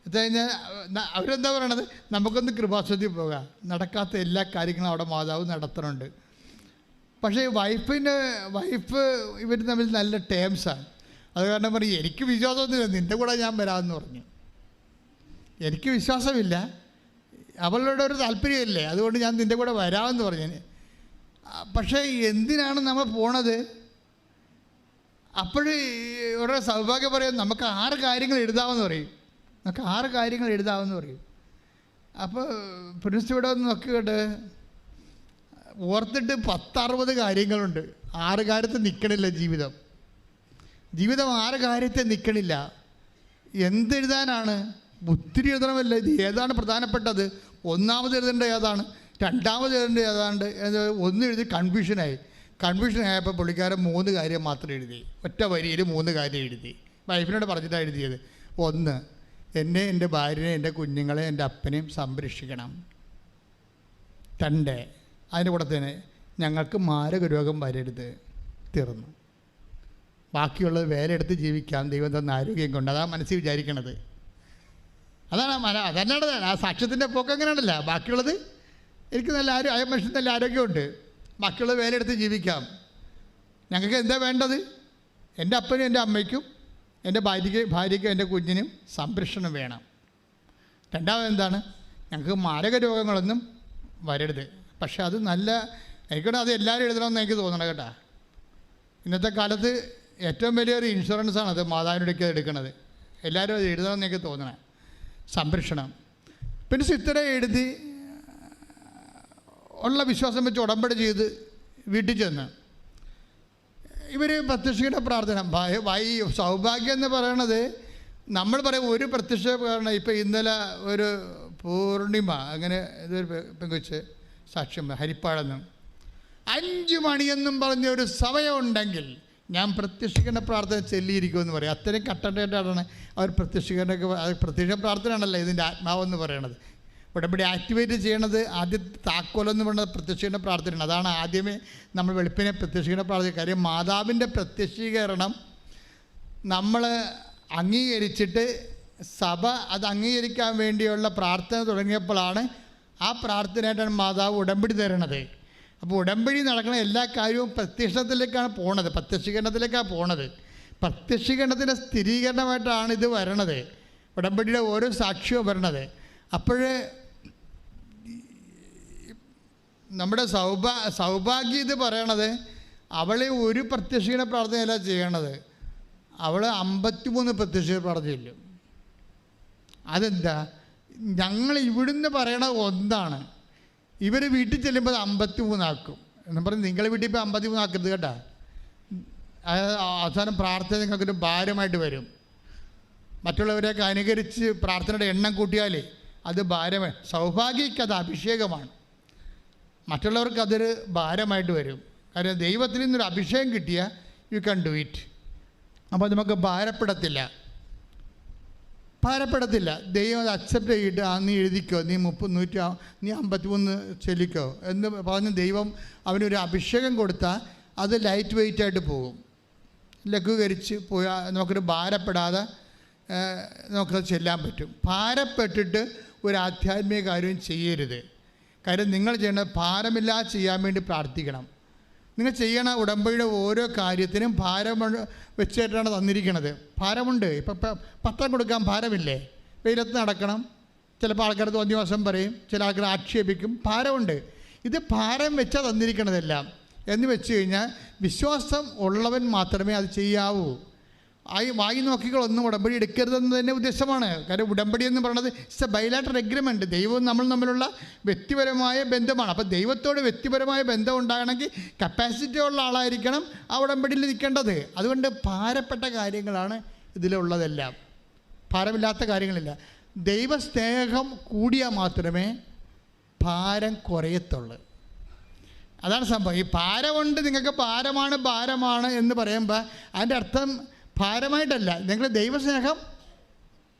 ഇത് കഴിഞ്ഞാൽ അവരെന്താ പറയണത്, നമുക്കൊന്ന് കൃപാസനത്തിൽ പോകാം, നടക്കാത്ത എല്ലാ കാര്യങ്ങളും അവിടെ മാതാവ് നടത്തുന്നുണ്ട്. പക്ഷേ വൈഫ് ഇവർ തമ്മിൽ നല്ല ടേംസാണ്. അത് കാരണം പറയും, എനിക്ക് വിശ്വാസമൊന്നുമില്ല, നിൻ്റെ കൂടെ ഞാൻ വരാമെന്ന് പറഞ്ഞു. എനിക്ക് വിശ്വാസമില്ല, അവളുടെ ഒരു താല്പര്യമില്ലേ, അതുകൊണ്ട് ഞാൻ നിൻ്റെ കൂടെ വരാമെന്ന് പറഞ്ഞു. പക്ഷേ എന്തിനാണ് നമ്മൾ പോണത്? അപ്പോഴ് ഇവരുടെ സൗഭാഗ്യം പറയും, നമുക്ക് 6 കാര്യങ്ങൾ എഴുതാമെന്ന് പറയും. നമുക്ക് 6 കാര്യങ്ങൾ എഴുതാമെന്ന് പറയും. അപ്പോൾ പ്രിൻസ് ഇവിടെ ഒന്ന് നോക്കിയിട്ട് ഓർത്തിട്ട് 10-60 കാര്യങ്ങളുണ്ട്. 6 കാര്യത്തിൽ നിൽക്കണില്ല ജീവിതം 6 കാര്യത്തിൽ നിൽക്കണില്ല. എന്തെഴുതാനാണ്? ഒത്തിരി എഴുതണമല്ല. ഇത് ഏതാണ് പ്രധാനപ്പെട്ടത്? ഒന്നാമത് എഴുതേണ്ടത് ഏതാണ്, രണ്ടാമത് എഴുതേണ്ടത് ഏതാണ്ട് ഒന്ന് എഴുതി കൺഫ്യൂഷനായപ്പോൾ പുള്ളിക്കാരൻ 3 കാര്യം മാത്രം എഴുതി. ഒറ്റ വരിയിൽ 3 കാര്യം എഴുതി. വൈഫിനോട് പറഞ്ഞിട്ടാണ് എഴുതിയത്. 1, എന്നെ, എൻ്റെ ഭാര്യനെ, എൻ്റെ കുഞ്ഞുങ്ങളെ, എൻ്റെ അപ്പനെയും സംരക്ഷിക്കണം. 2, അതിൻ്റെ കൂടെ തന്നെ ഞങ്ങൾക്ക് മാരക രോഗം വരരുത്. തീർന്നു. ബാക്കിയുള്ളത് വേലയെടുത്ത് ജീവിക്കാം ദൈവം തന്ന ആരോഗ്യം കൊണ്ട്. അതാണ് മനസ്സിൽ വിചാരിക്കണത്. അതന്നാണ് ആ സാക്ഷ്യത്തിൻ്റെ പോക്ക്. അങ്ങനെയാണല്ല. ബാക്കിയുള്ളത് എനിക്ക് മനുഷ്യൻ നല്ല ആരോഗ്യമുണ്ട്, ബാക്കിയുള്ളത് വേലയെടുത്ത് ജീവിക്കാം. ഞങ്ങൾക്ക് എന്താ വേണ്ടത്? എൻ്റെ അപ്പനും എൻ്റെ അമ്മയ്ക്കും എൻ്റെ ഭാര്യയ്ക്കും എൻ്റെ കുഞ്ഞിനും സംരക്ഷണം വേണം. 2ാമത് എന്താണ്? ഞങ്ങൾക്ക് മാരക രോഗങ്ങളൊന്നും വരരുത്. പക്ഷെ അത് നല്ല എനിക്കൂടെ അത് എല്ലാവരും എഴുതണമെന്ന് എനിക്ക് തോന്നണം കേട്ടോ. ഇന്നത്തെ കാലത്ത് ഏറ്റവും വലിയൊരു ഇൻഷുറൻസാണ് അത് മാതാവിനോടൊക്കെ എടുക്കുന്നത്. എല്ലാവരും അത് എഴുതണമെന്ന് എനിക്ക് തോന്നണം. സംരക്ഷണം. പിന്നെ ഇത്ര എഴുതി ഉള്ള വിശ്വാസം വെച്ച് ഉടമ്പടി ചെയ്ത് വീട്ടിൽ ചെന്ന് ഇവർ പ്രത്യക്ഷയുടെ പ്രാർത്ഥന. സൗഭാഗ്യം എന്ന് പറയണത് നമ്മൾ പറയും ഒരു പ്രത്യക്ഷ കാരണം. ഇപ്പം ഇന്നലെ ഒരു പൂർണിമ അങ്ങനെ ഇതൊരു പെങ്കൊച്ച് സാക്ഷ്യം ഹരിപ്പാടെന്നും 5 മണിയെന്നും പറഞ്ഞ ഒരു സമയമുണ്ടെങ്കിൽ ഞാൻ പ്രത്യക്ഷീകരണ പ്രാർത്ഥന ചെല്ലിയിരിക്കുമെന്ന് പറയും. അത്രയും കട്ടണ്ടായിട്ടാണ് അവർ പ്രത്യക്ഷ പ്രാർത്ഥനയാണല്ലോ ഇതിൻ്റെ ആത്മാവെന്ന് പറയണത്. ഉടമ്പടി ആക്ടിവേറ്റ് ചെയ്യണത് ആദ്യത്തെ താക്കോലെന്ന് പറയുന്നത് പ്രത്യക്ഷീകരണ പ്രാർത്ഥനയാണ്. അതാണ് ആദ്യമേ നമ്മൾ വെളുപ്പിനെ പ്രത്യക്ഷീകരണ പ്രാർത്ഥന. കാര്യം മാതാവിൻ്റെ പ്രത്യക്ഷീകരണം നമ്മൾ അംഗീകരിച്ചിട്ട് സഭ അത് അംഗീകരിക്കാൻ വേണ്ടിയുള്ള പ്രാർത്ഥന തുടങ്ങിയപ്പോഴാണ് ആ പ്രാർത്ഥനയായിട്ടാണ് മാതാവ് ഉടമ്പടി തരണത്. അപ്പോൾ ഉടമ്പടി നടക്കുന്ന എല്ലാ കാര്യവും പ്രത്യക്ഷത്തിലേക്കാണ് പോണത്, പ്രത്യക്ഷീകരണത്തിലേക്കാണ് പോണത്. പ്രത്യക്ഷീകരണത്തിൻ്റെ സ്ഥിരീകരണമായിട്ടാണ് ഇത് വരണത്, ഉടമ്പടിയുടെ ഓരോ സാക്ഷ്യവും വരണത്. അപ്പോഴേ നമ്മുടെ സൗഭാഗ്യം ഇത് പറയണത് അവളെ ഒരു പ്രത്യക്ഷീകരണ പ്രാർത്ഥനയല്ല ചെയ്യണത്, അവൾ 53 പ്രത്യക്ഷീകരണ പ്രാർത്ഥനയില്ല. അതെന്താ? ഞങ്ങൾ ഇവിടുന്ന് പറയണത് ഒന്നാണ്, ഇവർ വീട്ടിൽ ചെല്ലുമ്പോൾ 53 ആക്കും എന്ന് പറഞ്ഞ് നിങ്ങളെ വീട്ടിൽ ഇപ്പോൾ 53 ആക്കരുത് കേട്ടോ. അവസാനം പ്രാർത്ഥന നിങ്ങൾക്കൊരു ഭാരമായിട്ട് വരും. മറ്റുള്ളവരെയൊക്കെ അനുകരിച്ച് പ്രാർത്ഥനയുടെ എണ്ണം കൂട്ടിയാൽ അത് ഭാരമായി. സൗഭാഗ്യക്ക് അത് അഭിഷേകമാണ്, മറ്റുള്ളവർക്ക് അതൊരു ഭാരമായിട്ട് വരും. കാര്യം ദൈവത്തിൽ നിന്നൊരു അഭിഷേകം കിട്ടിയാൽ യു ക്യാൻ ഡു ഇറ്റ്. അപ്പോൾ നമുക്ക് ഭാരപ്പെടത്തില്ല. ഭാരപ്പെടത്തില്ല. ദൈവം അത് അക്സെപ്റ്റ് ചെയ്തിട്ട് നീ എഴുതിക്കോ, നീ 53 ചൊല്ലിക്കോ എന്ന് പറഞ്ഞ് ദൈവം അവനൊരു അഭിഷേകം കൊടുത്താൽ അത് ലൈറ്റ് വെയ്റ്റായിട്ട് പോകും. ലഘൂകരിച്ച് പോയാൽ നമുക്കൊരു ഭാരപ്പെടാതെ നമുക്കത് ചെല്ലാൻ പറ്റും. ഭാരപ്പെട്ടിട്ട് ഒരു ആധ്യാത്മിക കാര്യവും ചെയ്യരുത്. കാര്യം നിങ്ങൾ ചെയ്യേണ്ടത് ഭാരമില്ലാതെ ചെയ്യാൻ വേണ്ടി പ്രാർത്ഥിക്കണം. നിങ്ങൾ ചെയ്യണ ഉടമ്പടിയുടെ ഓരോ കാര്യത്തിനും ഭാരം വെച്ചിട്ടാണ് തന്നിരിക്കുന്നത്. ഭാരമുണ്ട്. ഇപ്പം പത്രം കൊടുക്കാൻ ഭാരമില്ലേ? വെയിലത്ത് നടക്കണം. ചിലപ്പോൾ ആൾക്കാർ തോന്നിവാസം പറയും, ചില ആൾക്കാർ ആക്ഷേപിക്കും. ഭാരമുണ്ട്. ഇത് ഭാരം വെച്ചാൽ തന്നിരിക്കണതെല്ലാം എന്ന് വെച്ച് കഴിഞ്ഞാൽ വിശ്വാസം ഉള്ളവൻ മാത്രമേ അത് ചെയ്യാവൂ. വായി നോക്കികളൊന്നും ഉടമ്പടി എടുക്കരുതെന്ന് തന്നെ ഉദ്ദേശമാണ്. കാര്യം ഉടമ്പടി എന്ന് പറയുന്നത് ഇറ്റ്സ് എ ബൈലാറ്ററൽ എഗ്രിമെൻറ്റ്. ദൈവവും നമ്മൾ തമ്മിലുള്ള വ്യക്തിപരമായ ബന്ധമാണ്. അപ്പോൾ ദൈവത്തോട് വ്യക്തിപരമായ ബന്ധം ഉണ്ടാകണമെങ്കിൽ കപ്പാസിറ്റി ഉള്ള ആളായിരിക്കണം ആ ഉടമ്പടിയിൽ നിൽക്കേണ്ടത്. അതുകൊണ്ട് ഭാരപ്പെട്ട കാര്യങ്ങളാണ് ഇതിലുള്ളതെല്ലാം, ഭാരമില്ലാത്ത കാര്യങ്ങളില്ല. ദൈവസ്നേഹം കൂടിയാൽ മാത്രമേ ഭാരം കുറയത്തുള്ളൂ. അതാണ് സംഭവം. ഈ ഭാരമുണ്ട്, നിങ്ങൾക്ക് ഭാരമാണ് എന്ന് പറയുമ്പോൾ അതിൻ്റെ അർത്ഥം ഭാരമായിട്ടല്ല, നിങ്ങൾ ദൈവസ്നേഹം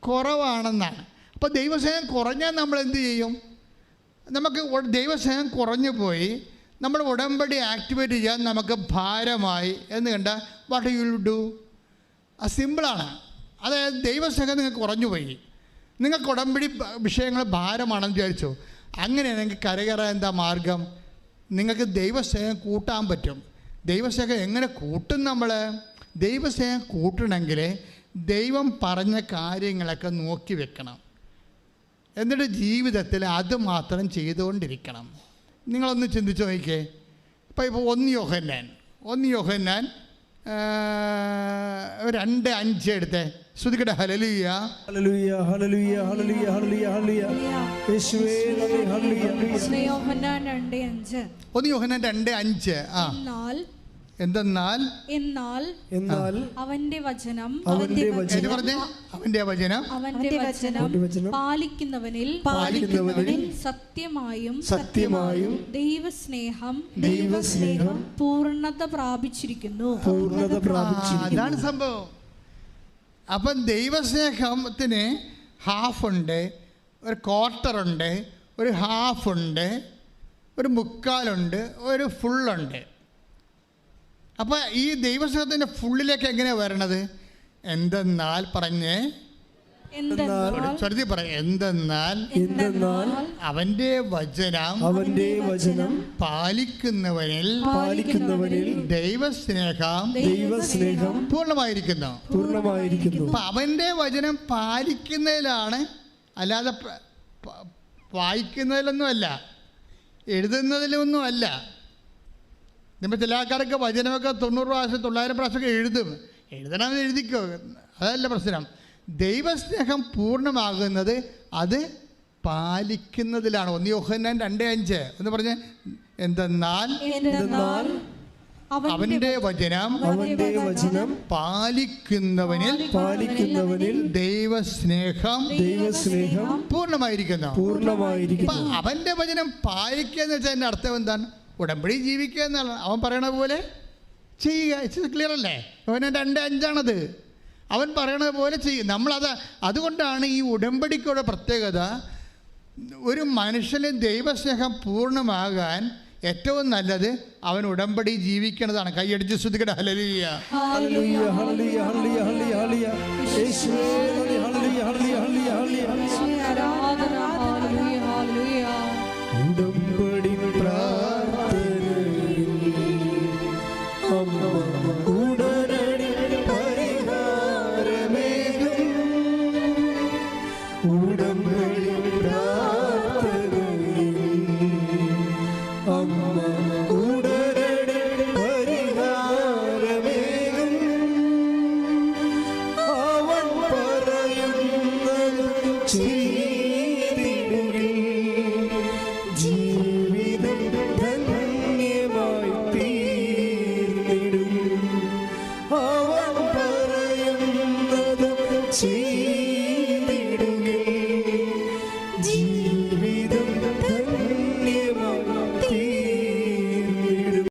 കുറവാണെന്നാണ്. അപ്പോൾ ദൈവസ്നേഹം കുറഞ്ഞാൽ നമ്മൾ എന്ത് ചെയ്യും? നമുക്ക് ദൈവസ്നേഹം കുറഞ്ഞു പോയി നമ്മൾ ഉടമ്പടി ആക്ടിവേറ്റ് ചെയ്യാൻ നമുക്ക് ഭാരമായി എന്ന് കണ്ടാൽ വാട്ട് യു വിൽ ഡു? അത് സിമ്പിളാണ്. അതായത് ദൈവസ്നേഹം നിങ്ങൾക്ക് കുറഞ്ഞു പോയി, നിങ്ങൾക്ക് ഉടമ്പടി വിഷയങ്ങൾ ഭാരമാണെന്ന് വിചാരിച്ചു. അങ്ങനെയാണെങ്കിൽ കരകയറാൻ എന്താ മാർഗം? നിങ്ങൾക്ക് ദൈവസ്നേഹം കൂട്ടാൻ പറ്റും. ദൈവസ്നേഹം എങ്ങനെ കൂട്ടും? നമ്മൾ ദൈവസ്നേഹം കൂട്ടണമെങ്കിൽ ദൈവം പറഞ്ഞ കാര്യങ്ങളൊക്കെ നോക്കി വെക്കണം. എന്നിട്ട് ജീവിതത്തിൽ അത് മാത്രം ചെയ്തുകൊണ്ടിരിക്കണം. നിങ്ങളൊന്ന് ചിന്തിച്ച് നോക്കിക്കേ. ഇപ്പോൾ 1 യോഹന്നാൻ 2:5 എടുത്തേ. ശ്രുതിക്കട്ടെ. ഹല്ലേലൂയ ഹല്ലേലൂയ ഹല്ലേലൂയ ഹല്ലേലൂയ ഹല്ലേലൂയ ഹല്ലേലൂയ യേശുവേ നന്ദി. ഹല്ലേലൂയ. യോഹന്നാൻ 2:5. 1 യോഹന്നാൻ 2:5. എന്നാൽ അവന്റെ വചനം പാലിക്കുന്നവനിൽ സത്യമായും ദൈവസ്നേഹം പൂർണ്ണത പ്രാപിച്ചിരിക്കുന്നു. അതാണ് സംഭവം. അപ്പം ദൈവസ്നേഹത്തിന് ഹാഫുണ്ട്, ഒരു ക്വാർട്ടറുണ്ട്, ഒരു ഹാഫുണ്ട്, ഒരു മുക്കാലുണ്ട്, ഒരു ഫുള്ളുണ്ട്. അപ്പോൾ ഈ ദൈവസ്നേഹത്തിൻ്റെ ഫുള്ളിലേക്ക് എങ്ങനെയാണ് വരണത്? എന്തെന്നാൽ പറഞ്ഞേ, എന്തെന്നാൽ അവന്റെ വചനം പാലിക്കുന്നവനിൽ ദൈവസ്നേഹം പൂർണ്ണമായിരിക്കുന്നു. അപ്പം അവന്റെ വചനം പാലിക്കുന്നതിലാണ്, അല്ലാതെ വായിക്കുന്നതിലൊന്നുമല്ല, എഴുതുന്നതിലൊന്നുമല്ല. നമ്മൾ ചില ആൾക്കാരൊക്കെ വചനമൊക്കെ 90 പ്രാവശ്യം 900 പ്രാവശ്യമൊക്കെ എഴുതണമെന്ന് എഴുതിക്കോ, അതല്ല പ്രശ്നം. ദൈവസ്നേഹം പൂർണ്ണമാകുന്നത് അത് പാലിക്കുന്നതിലാണ്. 1 യോഹന്നാൻ 2:5 എന്ന് പറഞ്ഞ്, എന്തെന്നാൽ അവന്റെ വചനം പാലിക്കുന്നവനിൽ ദൈവസ്നേഹം പൂർണ്ണമായിരിക്കുന്നു. അവന്റെ വചനം പാലിക്കുക എന്ന് വെച്ചാൽ അതിൻ്റെ അർത്ഥം എന്താണ്? ഉടമ്പടി ജീവിക്കുക എന്നാണ്. അവൻ പറയണ പോലെ ചെയ്യുക. ഇറ്റ്സ് ക്ലിയർ അല്ലേ? അവന് 2:5 അവൻ പറയണത് പോലെ ചെയ്യും. അതുകൊണ്ടാണ് ഈ ഉടമ്പടിക്കുള്ള പ്രത്യേകത. ഒരു മനുഷ്യന് ദൈവസ്നേഹം പൂർണ്ണമാകാൻ ഏറ്റവും നല്ലത് അവൻ ഉടമ്പടി ജീവിക്കുന്നതാണ്. കൈയടിച്ച് ശ്രുതിക്കട്ടെ. ഹല്ലേലൂയ ഹല്ലേലൂയ ഹല്ലേലൂയ ഹല്ലേലൂയ ഹല്ലേലൂയ യേശുവേ ഹല്ലേലൂയ ഹല്ലേലൂയ ഹല്ലേലൂയ ആരാധന. ഹല്ലേലൂയ ഹല്ലേലൂയ. ഉടമ്പടി പ്രാർത്ഥനയിൽ അമ്മ ഉടനടി പരിഹാരമേകും. ഉടമ്പടി പ്രാർത്ഥനയിൽ അമ്മ ഉടനടി പരിഹാരമേകും. അവൻ പറയുന്നത് ചെയ്തിടുകിൽ ജീവിതം ധന്യമായി തീർന്നിടും. അവൻ പറയുന്നത് ചെയ്തിടുകിൽ ജീവിതം